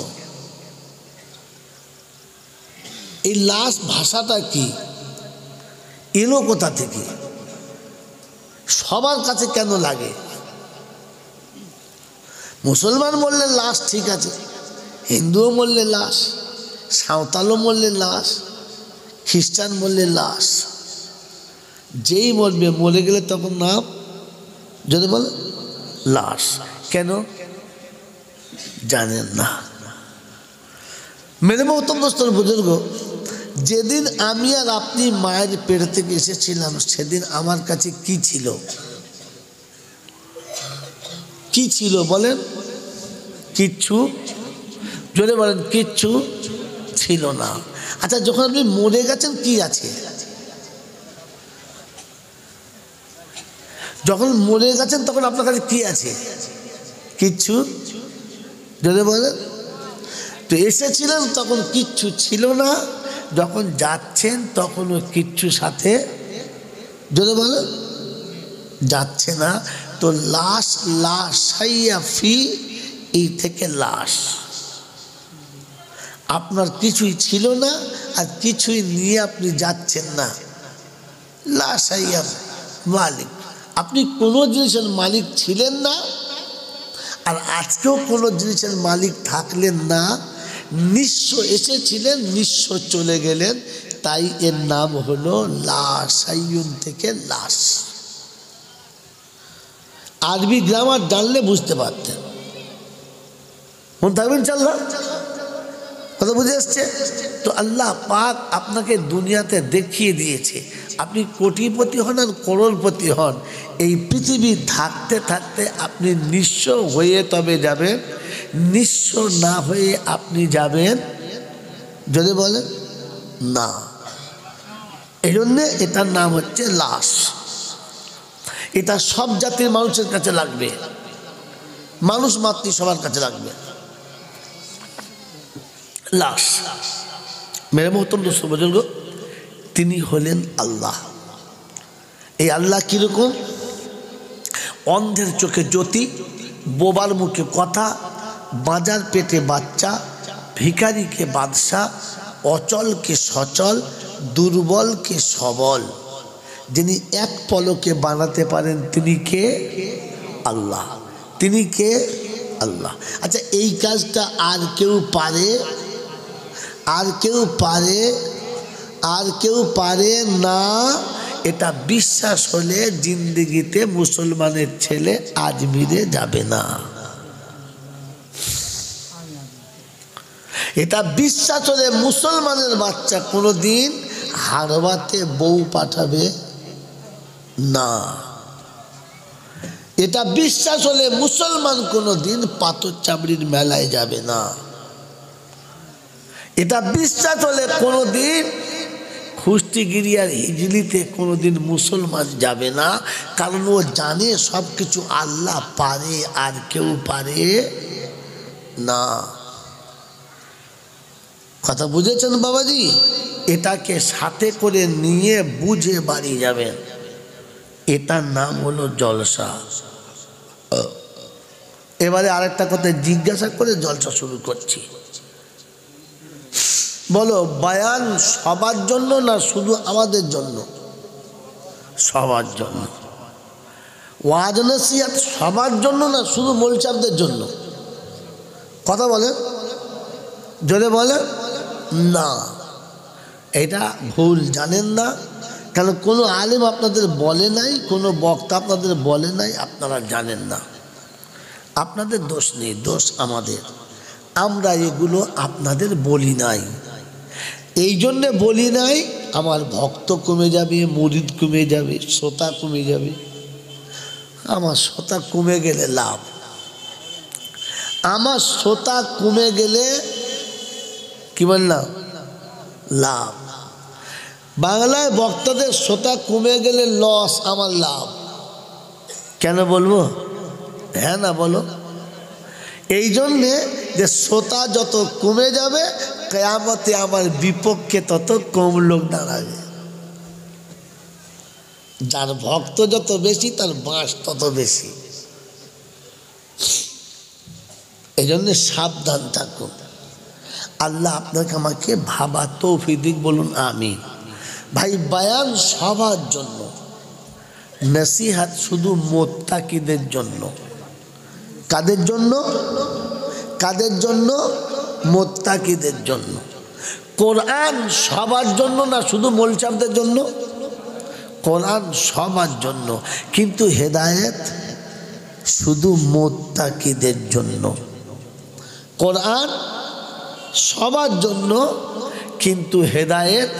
Speaker 1: এই লাশ ভাষাটা কি, এলো কোথা থেকে, সবার কাছে কেন লাগে? মুসলমান বললে লাশ ঠিক আছে, হিন্দুও বললে লাশ, সাঁওতালও বললে লাশ, খ্রিস্টান বললে লাশ। যেই বলবে মরে গেলে তখন নাম যদি বলে লাশ। কেন জানেন না? মেরে মহতম দোস্তর বুজুর্গ, যেদিন আমি আর আপনি মায়ের পেট থেকে এসেছিলাম, সেদিন আমার কাছে কি ছিল? কি ছিল বলেন? কিচ্ছু। জোরে বলেন, কিচ্ছু ছিল না। আচ্ছা, যখন আপনি মরে গেছেন কি আছে? যখন মরে গেছেন তখন আপনার কাছে কি আছে? কিচ্ছু। যদি বলেন তো এসেছিলেন তখন কিচ্ছু ছিল না, যখন যাচ্ছেন তখনও কিচ্ছু সাথে যদি বলেন যাচ্ছে না। তো লাশ লাশাইয়া ফি, এই থেকে লাশ। আপনার কিছুই ছিল না আর কিছুই নিয়ে আপনি যাচ্ছেন না। লাশাইয়া মালিক, আপনি কোনো জিনিসের মালিক ছিলেন না আর আজকেও কোনো জিনিসের মালিক থাকলেন না। নিঃস্ব এসেছিলেন, নিঃস্ব চলে গেলেন, তাই এর নাম হলো লাশাইয়ুন থেকে লাশ। আরবি গ্রামার জানলে বুঝতে পারতেন। মন থাকবেন ইনশাআল্লাহ, কথা বুঝে এসছে তো? আল্লাহ পাক আপনাকে দুনিয়াতে দেখিয়ে দিয়েছে, আপনি কোটিপতি হন আর করোড়পতি হন, এই পৃথিবী থাকতে থাকতে আপনি নিঃস্ব হয়ে তবে যাবেন, নিঃস্ব না হয়ে আপনি যাবেন যদি বলেন না। এই জন্যে এটার নাম হচ্ছে লাশ। এটা সব জাতির মানুষের কাছে লাগবে, মানুষ মাতৃ সবার কাছে লাগবে। লাশ মেরে মোহতরম দোস্ত বুজুর্গ, তিনি হলেন আল্লাহ। এই আল্লাহ কীরকম? অন্ধের চোখে জ্যোতি, বোবার মুখে কথা, বাঁজার পেটে বাচ্চা, ভিখারিকে বাদশা, অচলকে সচল, দুর্বলকে সবল, যিনি এক পলকে বানাতে পারেন তিনি কে? আল্লাহ। তিনি কে? আল্লাহ। আচ্ছা, এই কাজটা আর কেউ পারে? আর কেউ পারে? আর কেউ পারে না। এটা বিশ্বাস হলে জিন্দেগিতে মুসলমানের ছেলে আজমিরে যাবে না। এটা বিশ্বাস হলে মুসলমানের বাচ্চা কোনোদিন হারবাতে বউ পাঠাবে না। এটা বিশ্বাস হলে মুসলমান কোনোদিন পাথর চাবড়ির মেলায় যাবে না। এটা বিশ্বাস হলে কোনোদিন কুষ্টিগিরি আর হিজলিতে কোনোদিন মুসলমান যাবে না, কারণ ও জানে সব কিছু আল্লাহ পারে আর কেউ পারে না। কথা বুঝেছেন বাবাজি? এটাকে সাথে করে নিয়ে বুঝে বাড়ি যাবেন। এটার নাম হলো জলসা। এবারে আরেকটা কথা জিজ্ঞাসা করে জলসা শুরু করছি। বলো, বায়ান সবার জন্য না শুধু আমাদের জন্য? সবার জন্য। ওয়াজ নসিহত সবার জন্য না শুধু মৌলচাবদের জন্য? কথা বলেন, জোরে বলেন না। এটা ভুল, জানেন না কেন? কোনো আলেম আপনাদের বলে নাই, কোনো বক্তা আপনাদের বলে নাই, আপনারা জানেন না। আপনাদের দোষ নেই, দোষ আমাদের। আমরা এগুলো আপনাদের বলি নাই। এই জন্যে বলি নাই, আমার ভক্ত কমে যাবে, মুরিদ কমে যাবে, শ্রোতা কমে যাবে। আমার শ্রোতা কমে গেলে লাভ, আমার শ্রোতা কমে গেলে কি বললাম? লাভ। বাংলায় বক্তাদের শ্রোতা কমে গেলে লস, আমার লাভ। কেন বলবো? হ্যাঁ না বলো? এই জন্যে যে শ্রোতা যত কমে যাবে, কিয়ামতে আমার বিপক্ষে তত কম লোক দাঁড়াবে। যার ভক্ত যত বেশি তার বাঁশ তত বেশি। এই জন্যে সাবধান থাকুন। আল্লাহ আপনাকে আমাকে ভাবা তৌফিক দিক, বলুন আমিন। ভাই, বায়ান সবার জন্য, নসিহত শুধু মুত্তাকিদের জন্য। কাদের জন্য? কাদের জন্য? মুত্তাকিদের জন্য। কোরআন সবার জন্য না শুধু মৌলচাবদের জন্য? কোরআন সবার জন্য, কিন্তু হেদায়েত শুধু মুত্তাকিদের জন্য। কোরআন সবার জন্য, কিন্তু হেদায়েত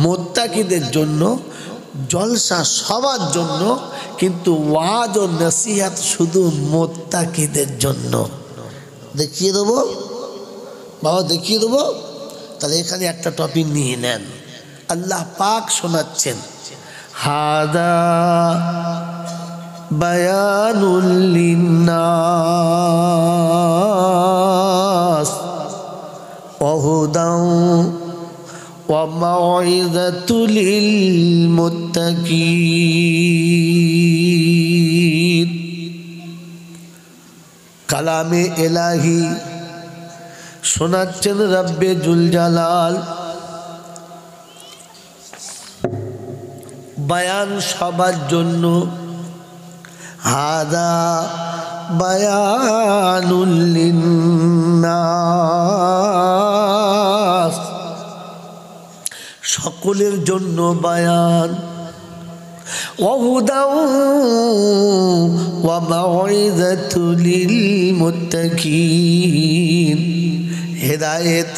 Speaker 1: মুত্তাকিদের জন্য। জলসা সবার জন্য, কিন্তু ওয়াজ ও নসিহত শুধু মুত্তাকিদের জন্য। দেখিয়ে দেবো বাবা, দেখিয়ে দেবো। তাহলে এখানে একটা টপিক নিয়ে নেন। আল্লাহ পাক শোনাচ্ছেন, হাদা বায়ানুল লিন্নাস ওয়া হুদাও ওয়া মাউইযাতুল লিল মুত্তাকিন। কালামে ইলাহি শোনাচ্ছেন রব্বে জুল জালাল। বায়ান সবার জন্য, হাদা বায়ানুল লিন্নাস, সকলের জন্য বায়ান। ওয়া হুদাও ওয়া মাউইযাতুল লিল মুত্তাকিন, হেদায়েত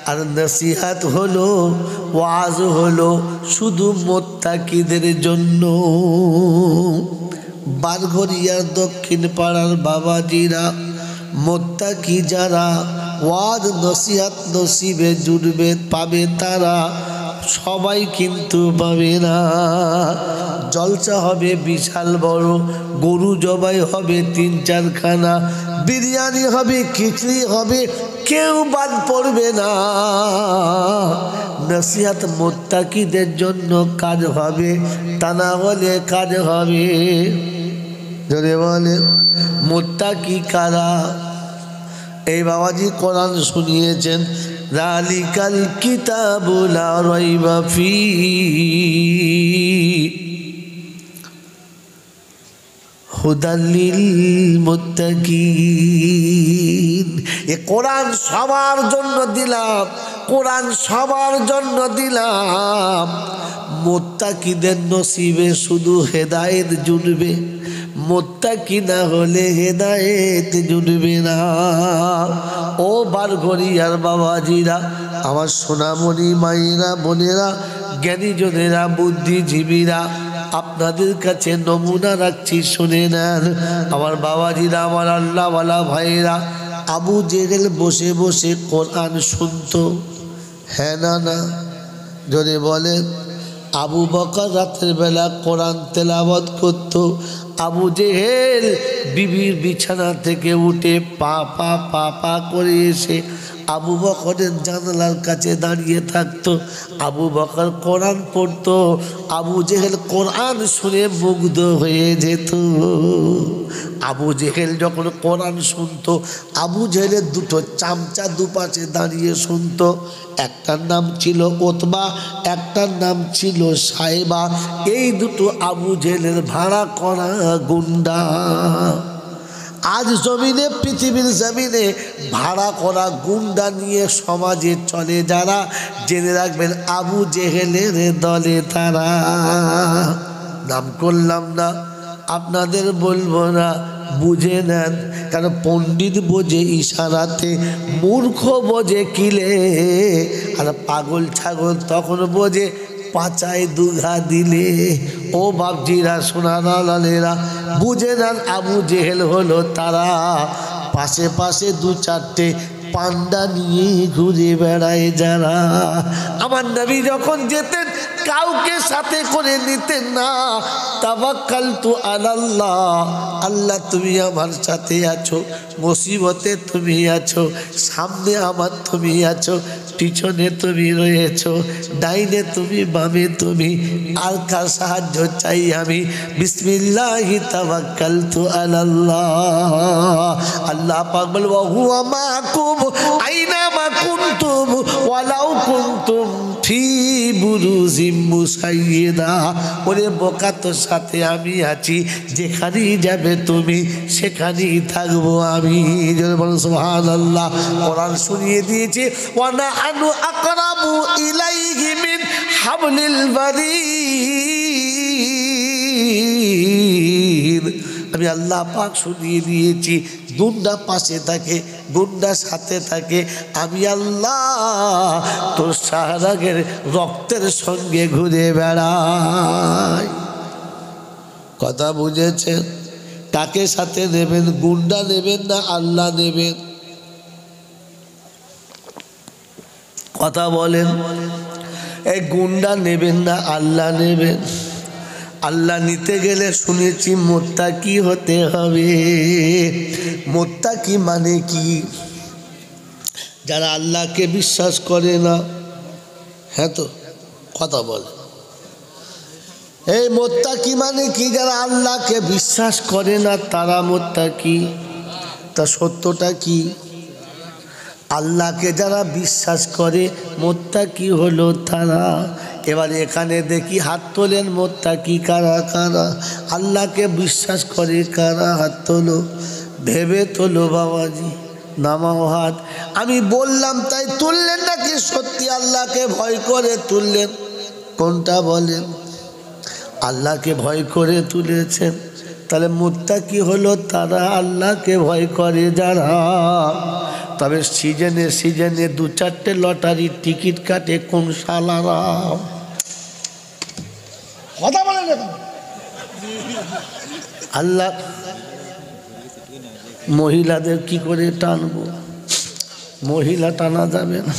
Speaker 1: আর নসিহত হলো, ওয়াজ হলো শুধু মুত্তাকিদের জন্য। বারঘরিয়ার দক্ষিণ পাড়ার বাবাজিরা, মুত্তাকি যারা ওয়াজ নসিহত নসিবে জুড়বে পাবে তারা, সবাই কিন্তু পাবে না। জলসা হবে বিশাল বড়, গরু জবাই হবে ৩-৪ খানা, বিরিয়ানি হবে, খিচড়ি হবে, কেউ বাদ পড়বে না। নসিহত মুত্তাকিদের জন্য কাজ হবে, তা না হলে কাজ হবে। যদি বলেন মুত্তাকি কারা? এই বাবাজি কোরআন শুনিয়েছেন, যালিকাল কিতাবু লা রাইবা ফীহি হুদাল লিল মুত্তাকিন। এ কোরআন সবার জন্য দিলাম, কোরআন সবার জন্য দিলাম। মুত্তাকিদের নসিবে শুধু হেদায়েত জুটবে, মুত্তাকি না হলে হেদায়েত জুটবে না। ও বারঘরিয়ার বাবাজিরা, আমার সোনামণি মায়েরা, বোনেরা, জ্ঞানীজনেরা, বুদ্ধিজীবীরা, আপনাদের কাছে নমুনা রাখছি, শুনে নেন। আমার বাবাজিরা, আমার আল্লাহওয়ালা ভাইয়েরা, আবু জেহেল বসে বসে কোরআন শুনতো, হ্যাঁ না না? যদি বলেন আবু বকর রাতের বেলা কোরআন তেলাওয়াত করত, আবু জেহেল বিবির বিছানা থেকে উঠে পা পা পা পা করে এসে আবু বকরের জানালার কাছে দাঁড়িয়ে থাকতো। আবু বকর কোরআন পড়তো, আবু জেহেল কোরআন শুনে মুগ্ধ হয়ে যেত। আবু জেহেল যখন কোরআন শুনতো, আবু জেহেলের দুটো চামচা দুপাশে দাঁড়িয়ে শুনতো। একটার নাম ছিল ওতবা, একটার নাম ছিল সাইবা। এই দুটো আবু জেহেলের ভাড়া করা গুন্ডা। আজ জমিনে, পৃথিবীর জমিনে ভাড়া করা গুন্ডা নিয়ে সমাজে চলে যারা, জেনে রাখবেন আবু জেহেলের দলে তারা। নাম করলাম না, আপনাদের বলবো না, বুঝে নেন। কারণ পণ্ডিত বোঝে ইশারাতে, মূর্খ বোঝে কিলে, আর পাগল ছাগল তখন বোঝে পাচায় দুঘা দিলে। ও বাপজিরা, সোনারা লালেরা, বুঝে নেন আবু জেহেল হলো তারা। পাশে পাশে 2-4টে পান্ডা নিয়ে ঘুরে বেড়ায় যারা। আমার নবী যখন যেতেন কাউকে সাথে করে নিতেন না। তাওয়াক্কালতু আলাল্লাহ, আল্লাহ তুমি আমার সাথে আছো, মুসিবতে তুমি আছো, সামনে আমার তুমি আছো, পিছনে তুমি রয়েছো, ডাইনে তুমি, বামে তুমি, আর কার সাহায্য চাই আমি? বিসমিল্লাহি তাওয়াক্কালতু আলাল্লাহ। আল্লাহ পাক বলে, ওয়া হুয়া মাকুম আইনা মা কুনতুম ওয়ালাউ কুনতুম ফি বুরুজিম মুসাইয়্যিদা। ওরে বোকা, তোর সাথে আমি আছি, যেখানেই যাবে তুমি সেখানেই থাকবো আমি। বলুন সুবহানাল্লাহ। কোরআন শুনিয়ে দিয়েছে, ওয়া নাহনু আকরাবু ইলাইহি মিন হাবলিল বারীদ। আমি আল্লাহ পাক শুনিয়ে দিয়েছি, গুন্ডা পাশে থাকে, গুন্ডা সাথে থাকে, আমি আল্লাহ তোর শাহরাগের রক্তের সঙ্গে ঘুরে বেড়াই। কথা বুঝেছেন? কাকে সাথে নেবেন? গুন্ডা নেবেন না আল্লাহ নেবেন? কথা বলেন। এই গুন্ডা নেবেন না আল্লাহ নেবেন? আল্লাহ নিতে গেলে শুনেছি মুত্তাকি হতে হবে। মুত্তাকি মানে কি? যারা আল্লাহকে বিশ্বাস করে না। হ্যাঁ তো কথা বলে। এই মুত্তাকি মানে কি? যারা আল্লাহকে বিশ্বাস করে না তারা মুত্তাকি। তা সত্যটা কি? আল্লাহকে যারা বিশ্বাস করে মুত্তাকি হলো তারা। এবার এখানে দেখি হাত তোলেন মুত্তাকি কারা কারা? আল্লাহকে বিশ্বাস করে কারা? হাত তোলো, ভেবে তোলো বাবাজি, নামাও হাত। আমি বললাম তাই তুললেন নাকি সত্যি আল্লাহকে ভয় করে তুললেন? কোনটা বলেন? আল্লাহকে ভয় করে তুলেছেন। তাহলে মুত্তাকি হলো তারা আল্লাহকে ভয় করে যারা। তবে সিজনে সিজনে 2-4টে লটারির টিকিট কাটে কোন শালারা? কথা বলে দেখুন। আল্লাহ মহিলাদের কি করে টানবো? মহিলা টানা যাবে না।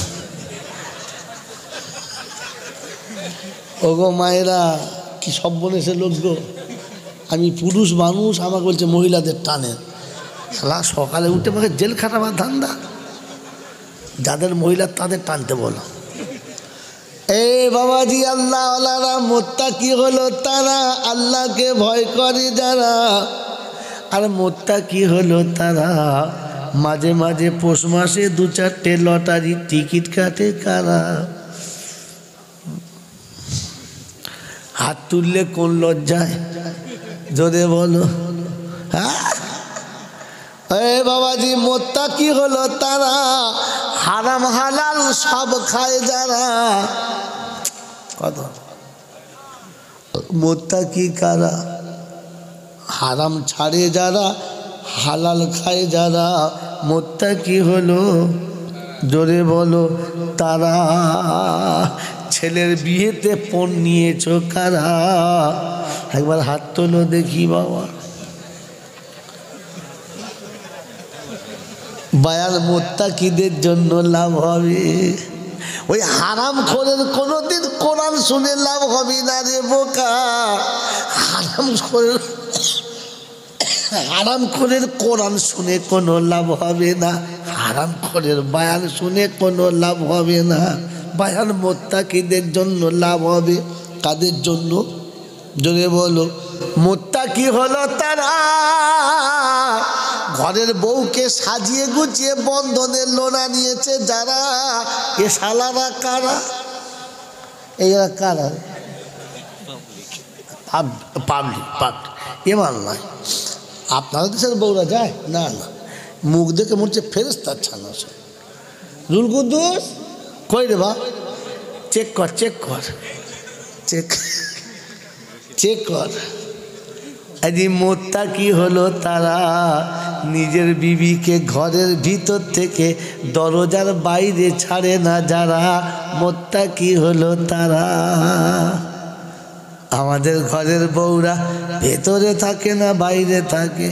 Speaker 1: ওগো মায়েরা, কি সব বলেছে লোক গো। আমি পুরুষ মানুষ, আমাকে বলছে মহিলাদের টানে। শালা সকালে উঠে আমাকে জেল খাটাবার ধান্দা। যাদের মহিলা তাদের টানতে বলো। এই বাবাজি, আল্লাহ ওয়ালারা মুত্তাকি হলো তারা আল্লাহকে ভয় করে যারা। আর মুত্তাকি হলো তারা মাঝে মাঝে পৌষ মাসে 2-4টে লটারি টিকিট কাটে কারা? হাত তুললে কোন লজ্জায়? জোরে বলো। হ্যাঁ এই বাবাজি, মুত্তাকি হলো তারা হারাম হালাল সব খায় যারা। কথা মুত্তাকি কারা? হারাম ছাড়ে যারা, হালাল খায় যারা। মুত্তাকি হলো, জোরে বলো, তারা। ছেলের বিয়েতে পণ নিয়েছো কারা? একবার হাত তোলো দেখি বাবা। বায়ান মুত্তাকিদের জন্য লাভ হবে। ওই হারাম খোরের কোনোদিন কোরআন শুনে লাভ হবে না রে বোকা। হারাম খোরের কোরআন শুনে কোনো লাভ হবে না। হারাম খোরের বায়ান শুনে কোনো লাভ হবে না। বায়ান মুত্তাকিদের জন্য লাভ হবে। কাদের জন্য? জোরে বলো। মুত্তাকি হলো তারা ঘরের বউকে সাজিয়ে গুছিয়ে বন্ধনের লোনা নিয়েছে যারা। এ শালারা কারা? এরা কারা? পাবলিক এবার নয়। আপনাদের দেশের বউরা যায় না? না, মুখ দেখে মনে হচ্ছে ফেরেশতার ছানা। রুল কুদ্দুস কই রে বা? চেক কর চেক কর চেক চেক কর। আজ মুত্তাকি হলো তারা নিজের বিবিকে ঘরের ভিতর থেকে দরজার বাইরে ছাড়ে না যারা। মুত্তাকি হলো তারা। আমাদের ঘরের বউরা ভেতরে থাকে না বাইরে থাকে।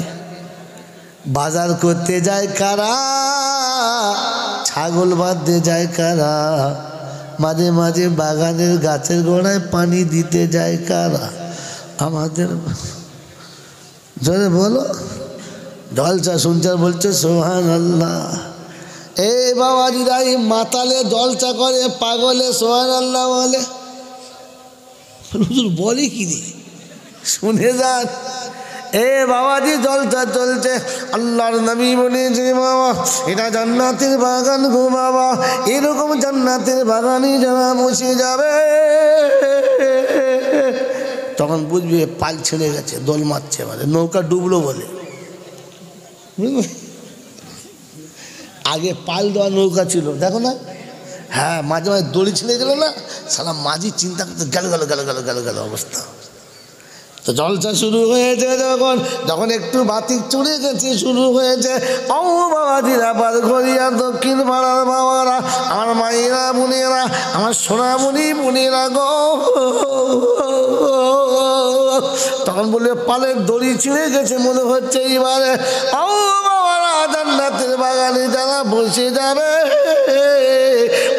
Speaker 1: বাজার করতে যায় কারা? ছাগল বাঁধতে যায় কারা? মাঝে মাঝে বাগানের গাছের গোড়ায় পানি দিতে যায় কারা? আমাদের। জোরে বলো। জলসা শুনছে বলছে সুবহানাল্লাহ। এই বাবাজিরা এই মাতালে জলসা করে, পাগলে সুবহানাল্লাহ বলে। বলে কি রে? শুনে যান। এ বাবাজি জলসা চলছে। আল্লাহর নবী বলেছে বাবা এটা জান্নাতের বাগান গো বাবা। এরকম জান্নাতের বাগানে যারা বসে যাবে তখন বুঝবে পাল ছেড়ে গেছে, দোল মারছে, মানে নৌকা ডুবলো বলে। আগে পাল দেওয়া নৌকা ছিল, দেখো না? হ্যাঁ, মাঝে মাঝে দড়ি ছেড়ে গেল না, সারা মাঝি চিন্তা করতে গেল গেল গেল গেল গেল গেল অবস্থা। তো জলসা শুরু হয়েছে যখন, যখন একটু বাতিক চড়ে গেছে শুরু হয়েছে। ও বাবাজিরা, বারঘরিয়া দক্ষিণ পাড়ার বাবারা, আমার মায়েরা বোনেরা, আমার সোনামণি বোনেরা গো, তখন বলে পালের দড়ি ছিঁড়ে গেছে মনে হচ্ছে এবারে। ও বাবারা, জান্নাতের বাগানে যারা বসে যাবে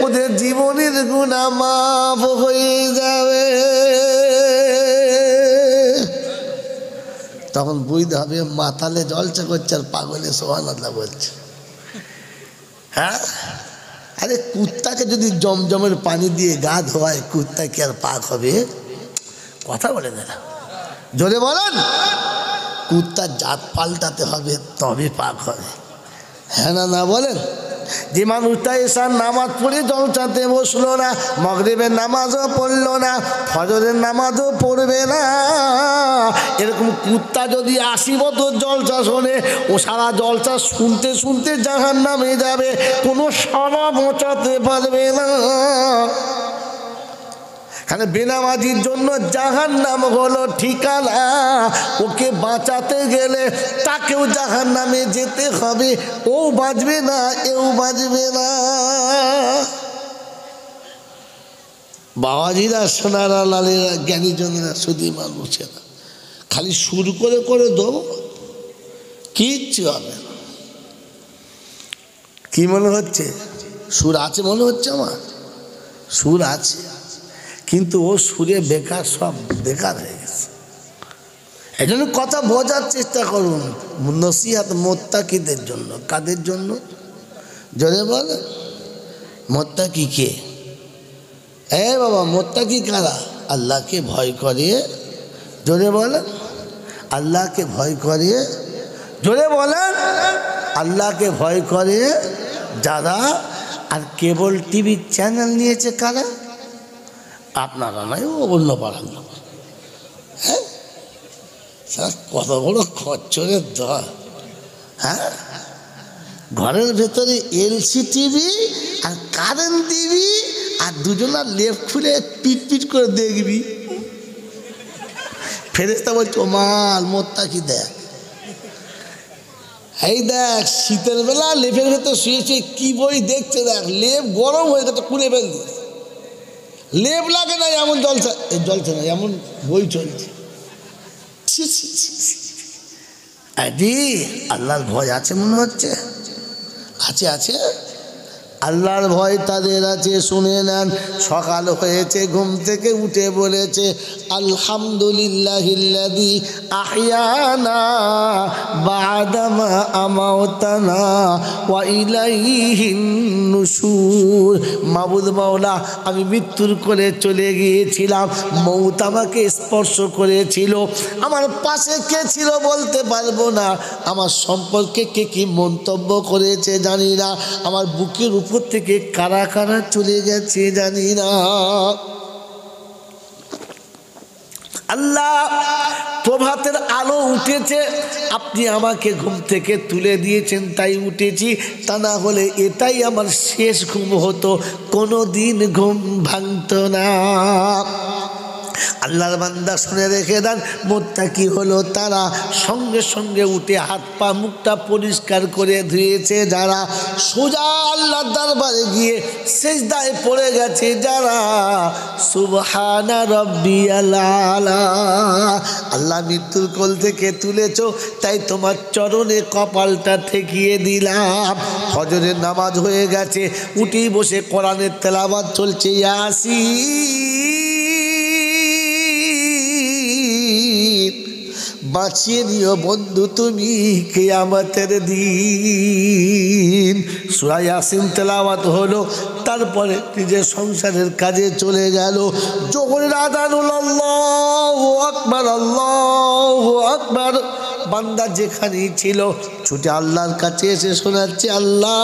Speaker 1: ওদের জীবনের গুনাহ মাফ হয়ে যাবে। তখন বুঝতে হবে মাতালে জলসা করছে আর পাগলে সুবহানাল্লাহ বলছে। হ্যাঁ, আরে কুত্তাকে যদি জমজমের পানি দিয়ে গা ধোয়ায় কুত্তা কি আর পাক হবে? কথা বলে না, জোরে বলেন। কুত্তার জাত পাল্টাতে হবে তবে পাক হবে। হ্যাঁ না না বলেন। যে মানুষটা এসার নামাজ পড়ে জলসাতে বসলো না, মাগরিবের নামাজও পড়লো না, ফজরের নামাজও পড়বে না, এরকম কুত্তা যদি 80 বছর জলসা শোনে, ও সারা জলসা শুনতে শুনতে জাহান্নামে যাবে, কোনো সারা বাঁচাতে পারবে না। কারণ বেনামাজির জন্য জাহান্নাম হলো ঠিকানা। ওকে বাঁচাতে গেলে তাকেও জাহান্নামে যেতে হবে, ও বাঁচবে না, এও বাঁচবে না। বাবাজিরা, সোনারা, লালেরা, জ্ঞানীজনেরা শুধু মানুষেরা খালি সুর করে করে দেবো, কিচ্ছু হবে না। কি মনে হচ্ছে? সুর আছে মনে হচ্ছে আমার? সুর আছে, কিন্তু ও সুরে বেকার, সব বেকার হয়ে গেছে। এই জন্য কথা বোঝার চেষ্টা করুন। নসিহাত মোত্তাকিদের জন্য। কাদের জন্য? জোরে বলে। মোত্তাকি কে? এ বাবা, মোত্তাকি কারা? আল্লাহকে ভয় করে, জোরে বলেন, আল্লাহকে ভয় করে, জোরে বলেন, আল্লাহকে ভয় করে যারা। আর কেবল টিভির চ্যানেল নিয়েছে কারা? আপনারা নয়, ও অন্য পাড়ার লোক। হ্যাঁ, কত বড় খচ্চরের দল। হ্যাঁ, ঘরের ভেতরে এলসি টিভি আর কারেন্ট টিভি, আর দুজনার লেফট খুলে পিট পিট করে দেখবি। ফেরেশতা বলছো মাল মোত্তাকি দেখ, এই দেখ শীতের বেলা লেপের ভেতর শুয়েছে, কি বই দেখছে দেখ, লেপ গরম হয়ে গেছে, খুলে ফেল দিস। লেপ লাগে না এমন জলসা, জলছে না এমন বই চলছে। আরে আল্লাহর ভয় আছে মনে হচ্ছে? আছে, আছে, আল্লাহর ভয় তাদের আছে। শুনে নেন, সকাল হয়েছে, ঘুম থেকে উঠে বলেছে আলহামদুলিল্লাহিল্লাযী আহইয়ানা বা'দা মা আমাতানা ওয়া ইলাইহিন নুশুর। মাবুদ মাওলা, আমি মৃত্যুর কোলে চলে গিয়েছিলাম, মৌত আমাকে স্পর্শ করেছিল, আমার পাশে কে ছিল বলতে পারবো না, আমার সম্পর্কে কে কি মন্তব্য করেছে জানি না, আমার বুকের উপর থেকে কারা কারা চলে গেছে জানি না। আল্লাহ, প্রভাতের আলো উঠেছে, আপনি আমাকে ঘুম থেকে তুলে দিয়েছেন তাই উঠেছি, তা না হলে এটাই আমার শেষ ঘুম হতো, কোনো দিন ঘুম ভাঙতো না। আল্লাহর বান্দা শুনে রেখে দেন, মুত্তাকি হলো তারা সঙ্গে সঙ্গে উঠে হাত পা মুখটা পরিষ্কার করে ধুয়েছে যারা, সোজা আল্লাহর দরবারে গিয়ে সিজদায় পড়ে গেছে যারা। সুবহানা রাব্বিয়াল আলা। আল্লাহ মৃত্যুর কোল থেকে তুলেছো, তাই তোমার চরণে কপালটা ঠেকিয়ে দিলাম। ফজরের নামাজ হয়ে গেছে, উঠেই বসে কোরআনের তেলাওয়াত চলছে, ইয়াসিন বাঁচিয়ে নিও বন্ধু তুমি কিয়ামতের দিন। সূরা ইয়াসিন তেলাওয়াত হলো, তারপরে নিজের সংসারের কাজে চলে গেল। যোহরের আযান হলো, আল্লাহু আকবার, আল্লাহু আকবার। বান্দা যেখানেই ছিল ছুটে আল্লাহর কাছে এসে শোনাচ্ছে, আল্লাহ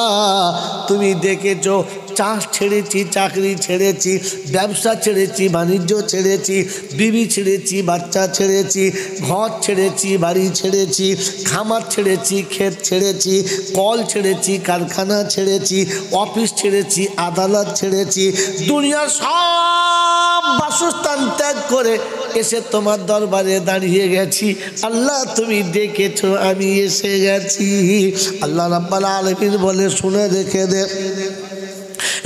Speaker 1: তুমি দেখেছো, চাষ ছেড়েছি, চাকরি ছেড়েছি, ব্যবসা ছেড়েছি, বাণিজ্য ছেড়েছি, বিবি ছেড়েছি, বাচ্চা ছেড়েছি, ঘর ছেড়েছি, বাড়ি ছেড়েছি, খামার ছেড়েছি, ক্ষেত ছেড়েছি, কল ছেড়েছি, কারখানা ছেড়েছি, অফিস ছেড়েছি, আদালত ছেড়েছি, দুনিয়ার সব বাসস্থান ত্যাগ করে এসে তোমার দরবারে দাঁড়িয়ে গেছি। আল্লাহ তুমি ডেকেছো, আমি এসে গেছি। আল্লাহ রাব্বুল আলামিন বলে, শুনে রেখে দে,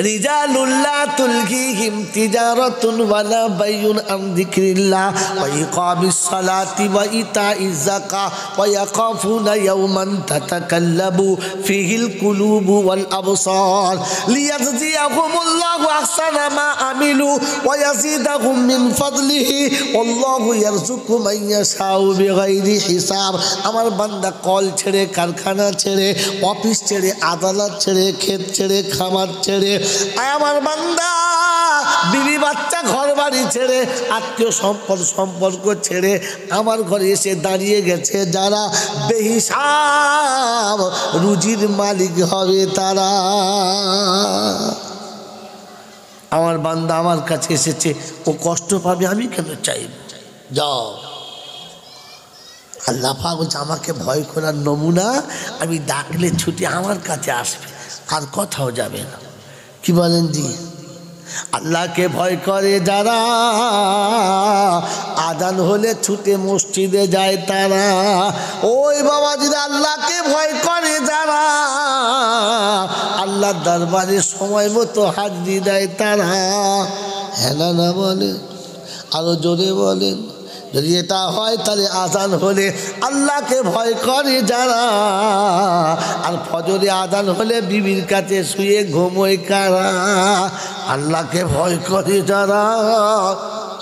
Speaker 1: রিজালুল্লাহ তুলহিহিম তিজারাতুন ওয়ালা বাইউন আন যিকরিল্লাহ ওয়া ইকামিস সালাতি ওয়া ইতাইজ যাকাহ ওয়া ইয়াখাফুনা ইয়াওমান তাতাকাল্লাবু ফিহিল কুলুবু ওয়াল আবসার লিয়াজজিয়াহুমুল্লাহু আহসানা মা আমিলু ওয়া ইয়াজিদাহুম মিন ফাদলিহি আল্লাহু ইয়ারযুকু মান ইয়াশাউ বিগাইরি হিসাব। আমার বান্দা কল ছেড়ে, কারখানা ছেড়ে, অফিস ছেড়ে, আদালত ছেড়ে, ক্ষেত ছেড়ে, খামার ছেড়ে, আমার বান্দা বিবি বাচ্চা ঘর বাড়ি ছেড়ে, আত্মীয় সম্পর্ক ছেড়ে আমার ঘরে এসে দাঁড়িয়ে গেছে যারা, বেহিসাব রুজির মালিক হবে তারা। আমার বান্দা আমার কাছে এসেছে, ও কষ্ট পাবে, আমি কেন চাইব? যাও, আল্লাহ পাক বলছে আমাকে ভয় করার নমুনা, আমি ডাকলে ছুটি আমার কাছে আসবে, আর কোথাও যাবে না। কি বলেন জি? আল্লাহকে ভয় করে যারা, আজান হলে ছুটে মসজিদে যায় তারা। ওই বাবাজিরা, আল্লাহকে ভয় করে যারা, আল্লাহর দরবারে সময় মতো হাজিরি দেয় তারা। হ্যাঁ না বলে, আরো জোরে বলেন। যদি এটা হয় তাহলে আজান হলে আল্লাহকে ভয় করে যারা, আর ফজরে আজান হলে বিবির কাছে শুয়ে ঘুমোয় কারা। আল্লাহকে ভয় করে যারা,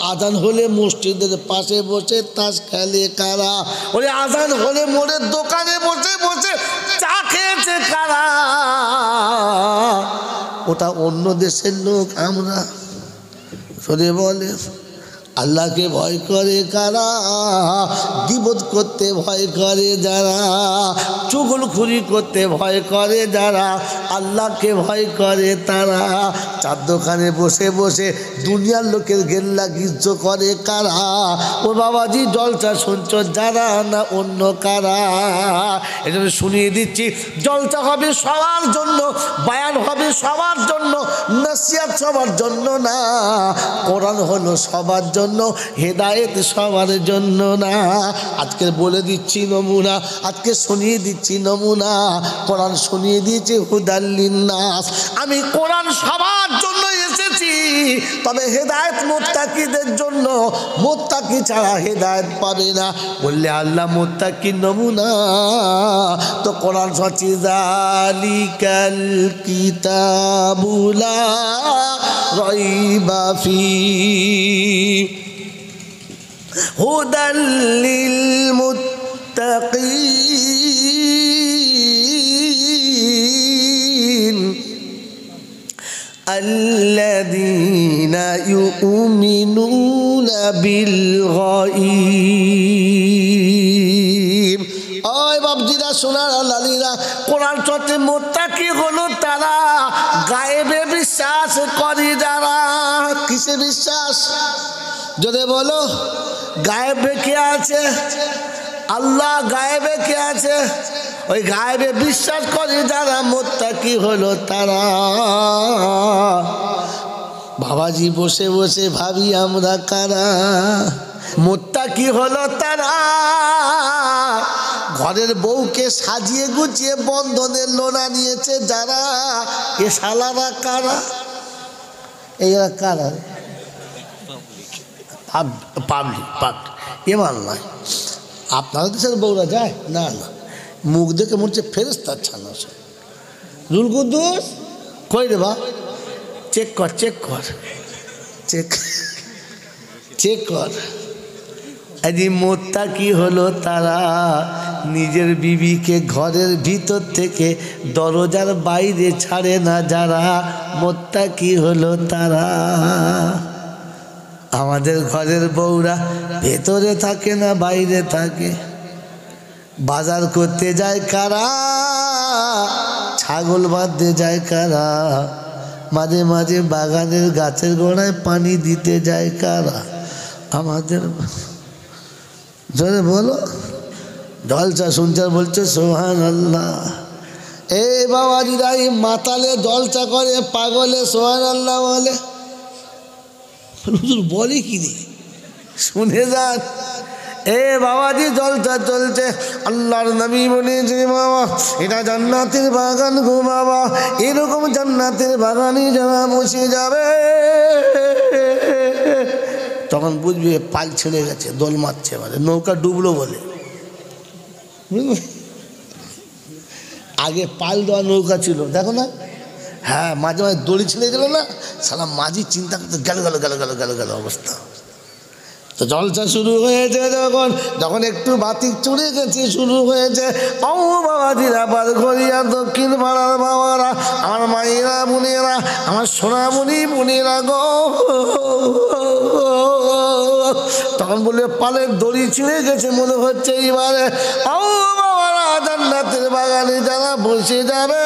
Speaker 1: আজান হলে মসজিদের পাশে বসে তাস খেলে কারা। ওই আজান হলে মোড়ের দোকানে বসে বসে চা খেয়েছে কারা। ওটা অন্য দেশের লোক, আমরা সরে বলে। আল্লাহকে ভয় করে কারা, গীবত করতে ভয় করে যারা, চুগলখুরি করতে ভয় করে যারা, আল্লাহকে ভয় করে তারা। চার দোকানে বসে বসে দুনিয়ার লোকের গেল্লা গিজ্জ করে কারা। ও বাবাজি, জলসা শুনছ যারা, না অন্য কারা? এটা শুনিয়ে দিচ্ছি, জলসা হবে সবার জন্য, বায়ান হবে সবার জন্য, নসিহত সবার জন্য না। কোরআন হলো সবার জন্য, হেদায়েত সবার জন্য না। আজকে বলে দিচ্ছি নমুনা, আজকে শুনিয়ে দিচ্ছি নমুনা। কোরআন শুনিয়ে দিয়েছে হুদাল লিন্নাস। আমি কোরআন সবার জন্য এসেছি, তবে হেদায়েত মুত্তাকিদের জন্য। মুত্তাকি ছাড়া হেদায়েত পাবে না। বললে আল্লাহ মুত্তাকির নমুনা, তো কোরআন সচি যালিকাল কিতাবু লা রাইবা ফীহি হুদাল লিল মুত্তাকিন আল্লাযীনা ইউমিনুনা বিল গায়ব। ওই বাবজিরা, সোনার লালীরা, কোরআন চর্চে মুত্তাকি হলো তারা, গায়েবে বিশ্বাস করে যারা। কিসে বিশ্বাস? যদি বলো, গায়েবে কে আছে? আল্লাহ। গায়েবে কে আছে? ওই গায়েবে বিশ্বাস করে যারা, মুত্তাকি হলো তারা। বাবাজি, বসে বসে ভাবি আমরা কারা? মুত্তাকি হলো তারা, ঘরের বউকে সাজিয়ে গুছিয়ে বন্ধনের লোনা নিয়েছে যারা। এ শালারা কারা? এরা কারা? পাবলিক এবার নয়। আপনাদের দেশের বউরা যায় না? না, মুখ দেখে মনে হচ্ছে ফেরেশতার ছানা। রুল কুদ্দুস কই রে বা? চেক কর আজ মুত্তাকি হলো তারা, নিজের বিবিকে ঘরের ভিতর থেকে দরজার বাইরে ছাড়ে না যারা। মুত্তাকি হলো তারা। আমাদের ঘরের বউরা ভেতরে থাকে না, বাইরে থাকে। বাজার করতে যায় কারা? ছাগল বাঁধতে যায় কারা? মাঝে মাঝে বাগানের গাছের গোড়ায় পানি দিতে যায় কারা? আমাদের। জোরে বলো। জলসা শুনছে, বলছে সুবহানাল্লাহ। এই বাবাজিরা, এই মাতালে জলসা করে, পাগলে সুবহানাল্লাহ বলে। বলে কি রে? শুনে যান, এ বাবাজি জলসা চলছে, আল্লাহর নবী বলেছে বাবা এটা জান্নাতের বাগান গো বাবা, এরকম জান্নাতের বাগানে যারা বসে যাবে তখন বুঝবে পাল ছেড়ে গেছে, দোল মারছে, মানে নৌকা ডুবলো বলে। আগে পাল দেওয়া নৌকা ছিল, দেখো না, হ্যাঁ মাঝে মাঝে দড়ি ছেড়ে গেল না, সারা মাঝি চিন্তা করতে গেল গেল গেল গেল গেল গেল অবস্থা। তো জলসা শুরু হয়েছে যখন, যখন একটু বাতি চড়ে গেছে শুরু হয়েছে, ও বাবাজিরা বাদ ঘরিয়া দক্ষিণ পাড়ার বাবারা, আমার মায়েরা বোনেরা, আমার সোনামণি বোনেরা গো, তখন বলবে পালের দড়ি ছিঁড়ে গেছে মনে হচ্ছে এবারে, ও বাবারা জান্নাতের বাগানে যারা বসে যাবে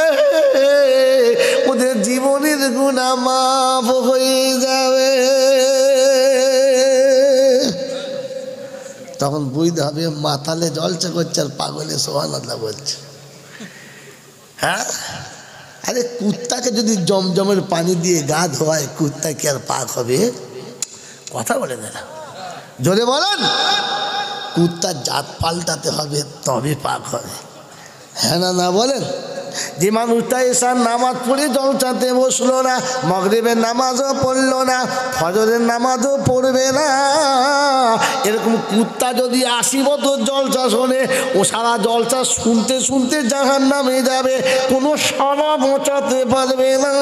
Speaker 1: ওদের জীবনের গুনাহ মাফ হয়ে যাবে। তখন বুঝতে হবে মাতালে জলসা করছে আর পাগলে সুবহানাল্লাহ বলছে। হ্যাঁ, আরে কুত্তাকে যদি জমজমের পানি দিয়ে গা ধোয়ায় কুত্তা কি আর পাক হবে? কথা বলে না, জোরে বলেন। কুত্তার জাত পাল্টাতে হবে তবে পাক হবে, হ্যাঁ না না বলেন। যে মানুষটা এসার নামাজ পড়ে জলসাতে বসলো না, মাগরিবের নামাজও পড়লো না, ফজরের নামাজও পড়বে না, এরকম কুত্তা যদি 80 বছর জলসা শোনে, ও সারা জলসা শুনতে শুনতে জাহান্নামে যাবে, কোনো সারা বাঁচাতে পারবে না।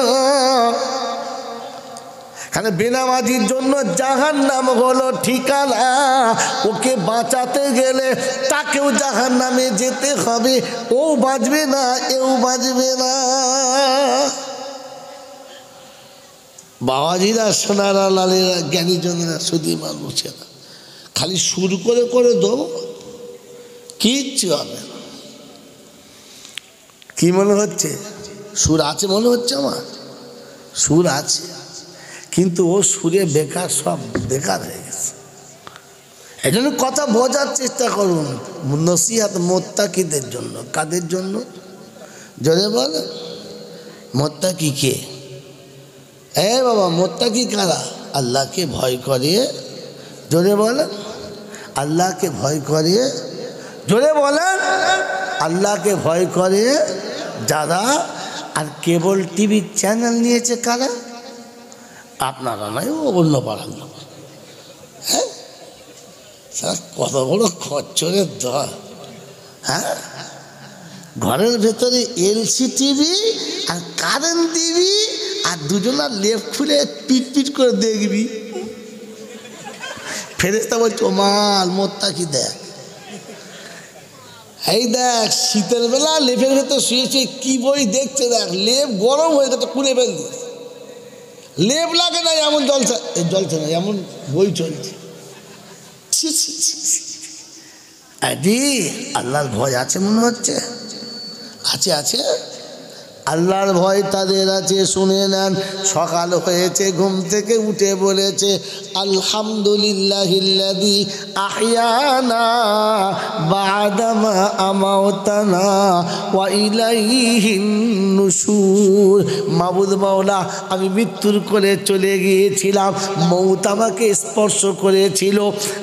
Speaker 1: কারণ বেনামাজির জন্য জাহান্নাম হলো ঠিকানা, ওকে বাঁচাতে গেলে তাকেও জাহান্নামে যেতে হবে, ও বাঁচবে না এও বাঁচবে না। বাবাজিরা সোনারা লালেরা জ্ঞানীজনেরা শুধু মানুষেরা খালি সুর করে করে দেবো, কিচ্ছু হবে না। কি মনে হচ্ছে সুর আছে? মনে হচ্ছে আমার সুর আছে, কিন্তু ও সুরে বেকার, সব বেকার হয়ে গেছে। এই জন্য কথা বোঝার চেষ্টা করুন। নসিহাত মোত্তাকিদের জন্য। কাদের জন্য? জোরে বলে মোত্তাকি কে? এ বাবা মোত্তাকি কারা? আল্লাহকে ভয় করে, জোরে বলেন আল্লাহকে ভয় করে, জোরে বলেন আল্লাহকে ভয় করে যারা। আর কেবল টিভি চ্যানেল নিয়েছে কারা? আপনারা নয়, ও অন্য পাড়ার লোক। হ্যাঁ, কত বড় খচ্চরের দল। হ্যাঁ, ঘরের ভেতরে এলসি টিভি আর কারেন্ট টিভি, আর দুজনার লেপ খুলে পিট পিট করে দেখবি। ফেরেশতা বলছে ও মাল মোত্তাকি দেখ, এই দেখ শীতের বেলা লেপের ভেতর শুয়েছে, কি বই দেখছে দেখ, লেপ গরম হয়ে গেছে, খুলে ফেলবি। লেপ লাগে না এমন জলসা, এই জলসা না এমন বই চলছে। আরে আল্লাহর ভয় আছে মনে হচ্ছে? আছে আছে, আল্লাহর ভয় তাদের আছে। শুনে নেন, সকাল হয়েছে, ঘুম থেকে উঠে বলেছে আলহামদুলিল্লাহিল্লাযী আহইয়ানা বা'দা মা আমাতানা ওয়া ইলাইহিন নুশুর। মাবুদ মাওলা, আমি মৃত্যুর কোলে চলে গিয়েছিলাম, মৌত আমাকে স্পর্শ করেছিল,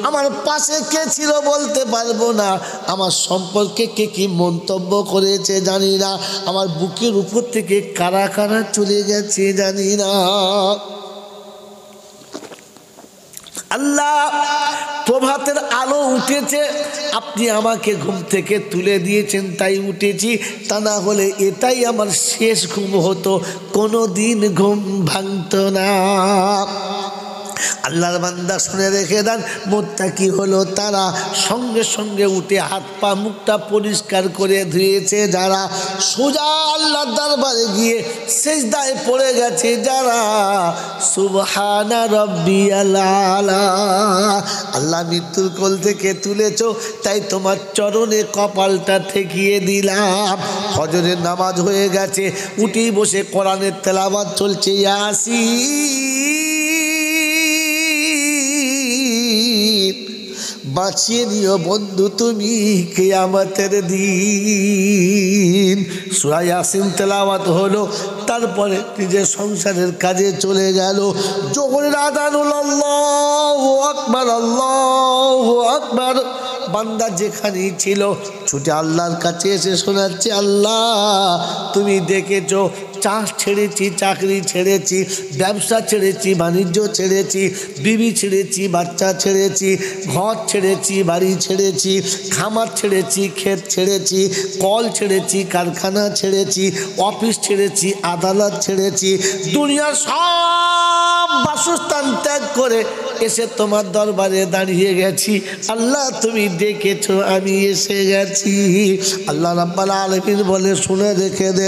Speaker 1: আমার পাশে কে ছিল বলতে পারবো না, আমার সম্পর্কে কে কি মন্তব্য করেছে জানি না, আমার বুকের উপর থেকে কারা কারা চলে গেছে জানি না। আল্লাহ প্রভাতের আলো উঠেছে, আপনি আমাকে ঘুম থেকে তুলে দিয়েছেন তাই উঠেছি, তা না হলে এটাই আমার শেষ ঘুম হতো, কোনো দিন ঘুম ভাঙতো না। আল্লাহর বান্দা শুনে রেখে দেন, মুত্তাকি হলো তারা সঙ্গে সঙ্গে উঠে হাত পা মুখটা পরিষ্কার করে ধুয়েছে যারা, সোজা আল্লাহর দরবারে গিয়ে সিজদায় পড়ে গেছে যারা, সুবহানা রাব্বিয়াল আলা। আল্লাহ মৃত্যুর কোল থেকে তুলেছো তাই তোমার চরণে কপালটা ঠেকিয়ে দিলাম। ফজরের নামাজ হয়ে গেছে, উঠেই বসে কোরআনের তেলাওয়াত চলছে, ইয়াসিন বাঁচিয়ে নিও বন্ধু তুমি কিয়ামতের দিন। সূরা ইয়াসিন তেলাওয়াত হলো, তারপরে নিজের সংসারের কাজে চলে গেল। যখন আযান হলো আল্লাহু আকবার আল্লাহু আকবার, বান্দা যেখানেই ছিল ছুটে আল্লাহর কাছে এসে শোনাচ্ছে, আল্লাহ তুমি দেখেছো চাষ ছেড়েছি, চাকরি ছেড়েছি, ব্যবসা ছেড়েছি, বাণিজ্য ছেড়েছি, বিবি ছেড়েছি, বাচ্চা ছেড়েছি, ঘর ছেড়েছি, বাড়ি ছেড়েছি, খামার ছেড়েছি, ক্ষেত ছেড়েছি, কল ছেড়েছি, কারখানা ছেড়েছি, অফিস ছেড়েছি, আদালত ছেড়েছি, দুনিয়ার সব বাসস্থান ত্যাগ করে এসে তোমার দরবারে দাঁড়িয়ে গেছি। আল্লাহ তুমি ডেকেছো, আমি এসে গেছি। আল্লাহ রাব্বুল আলামিন বলে, শুনে রেখে দে,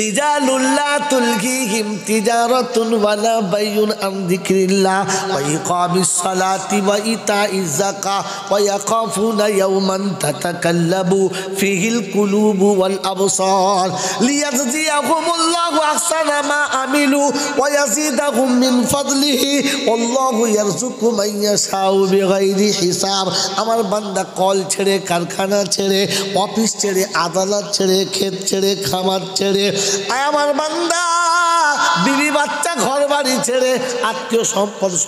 Speaker 1: রিজালুল্লাহ তুলহিহিম তিজারাতুন ওয়ালা বাইউন আন যিকরিল্লাহ ওয়া ইকামিস সালাতি ওয়া ইতাইজ যাকাহ ওয়া ইয়াখাফুনা ইয়াওমান তাতাকাল্লাবু ফিহিল কুলুবু ওয়াল আবসার লিয়াজজিয়াহুমুল্লাহু আহসানা মা আমিলু ওয়া ইয়াজিদাহুম মিন ফাদলিহি ওয়াল্লাহু ইয়ারযুকু মান ইয়াশাউ বিগাইরি হিসাব। আমার বান্দা কল ছেড়ে, কারখানা ছেড়ে, অফিস ছেড়ে, আদালত ছেড়ে, ক্ষেত ছেড়ে, খামার ছেড়ে, আমার বান্দা বিবি বাচ্চা ঘর বাড়ি ছেড়ে, আত্মীয়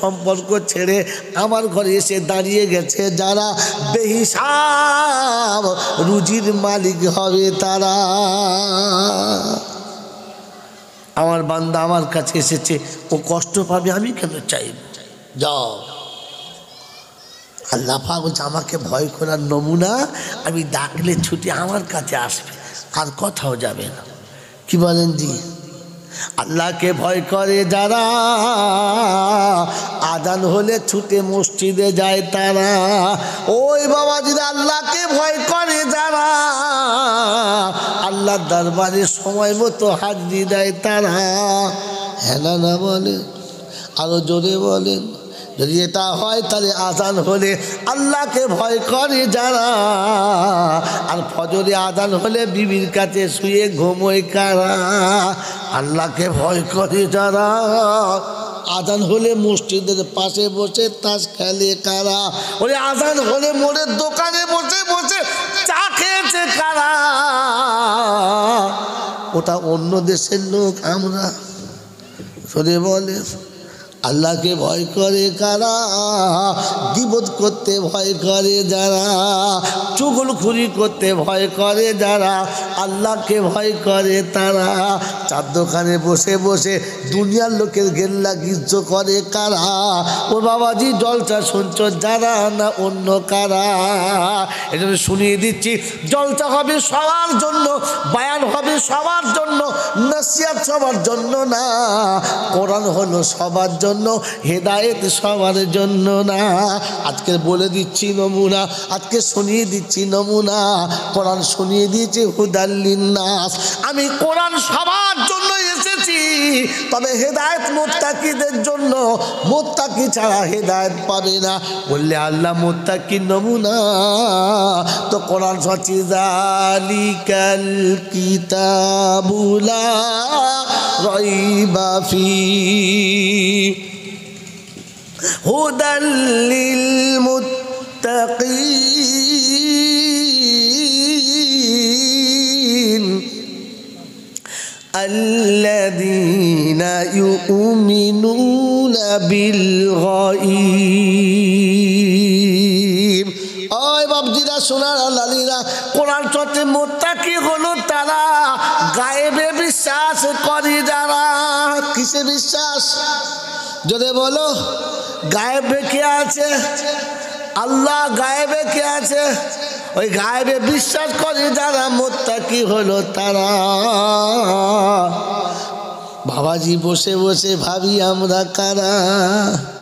Speaker 1: সম্পর্ক ছেড়ে আমার ঘরে এসে দাঁড়িয়ে গেছে যারা বেহিসাব রুজির মালিক হবে তারা। আমার বান্দা আমার কাছে এসেছে, ও কষ্ট পাবে, আমি কেন চাইব? যাও, আল্লাহ পাক বলছে আমাকে ভয় করার নমুনা, আমি ডাকলে ছুটে আমার কাছে আসবে, আর কোথাও যাবে না। কি বলেন জি? আল্লাহকে ভয় করে যারা আজান হলে ছুটে মসজিদে যায় তারা। ওই বাবাজিরা, আল্লাহকে ভয় করে যারা আল্লাহর দরবারে সময় মতো হাজিরি দেয় তারা। হ্যাঁ না বলে, আরো জোরে বলেন। যদি এটা হয় তাহলে আজান হলে আল্লাহকে ভয় করে যারা, আর ফজরে আজান হলে বিবির কাছে শুয়ে ঘুমোয় কারা। আল্লাহকে ভয় করে যারা আজান হলে মসজিদের পাশে বসে তাস খেলে কারা। ওই আজান হলে মোড়ের দোকানে বসে বসে চা খেয়েছে কারা। ওটা অন্য দেশের লোক, আমরা শুনে বলে। আল্লাহকে ভয় করে কারা? গীবত করতে ভয় করে যারা, চুগলখুরি করতে ভয় করে যারা, আল্লাহকে ভয় করে তারা। চার দোকানে বসে বসে দুনিয়ার লোকের গেল্লা গিজ্জ করে কারা? ও বাবাজি, জলসা শুনছ যারা, না অন্য কারা? এজন্য শুনিয়ে দিচ্ছি, জলসা হবে সবার জন্য, বায়ান হবে সবার জন্য, নসিহত সবার জন্য না। কোরআন হলো সবার জন্য, হেদায়েত সবার জন্য না। আজকে বলে দিচ্ছি নমুনা, আজকে শুনিয়ে দিচ্ছি নমুনা। কোরআন শুনিয়ে দিয়েছে হুদাল লিন্নাস। আমি কোরআন সবার জন্য এসেছি, তবে হেদায়েত মুত্তাকিদের জন্য। মুত্তাকি ছাড়া হেদায়েত পাবে না। বললে আল্লাহ মুত্তাকি নমুনা, তো কোরআন সচি যালিকাল কিতাবুলা রাইবা ফি হুদাল লিল মুত্তাকিন আল্লাযীনা ইউমিনুনা বিল গায়ব। ওই বাবজিরা, সোনার লালীরা, কোরআন চর্চে মুত্তাকি হলো তারা গায়েবে বিশ্বাস করে যারা। কিসে বিশ্বাস? যদি বলো গায়েবে কে আছে? আল্লাহ। গায়েবে কে আছে? ওই গায়েবে বিশ্বাস করে যারা মুত্তাকি হলো তারা। বাবাজি, বসে বসে ভাবি আমরা কারা?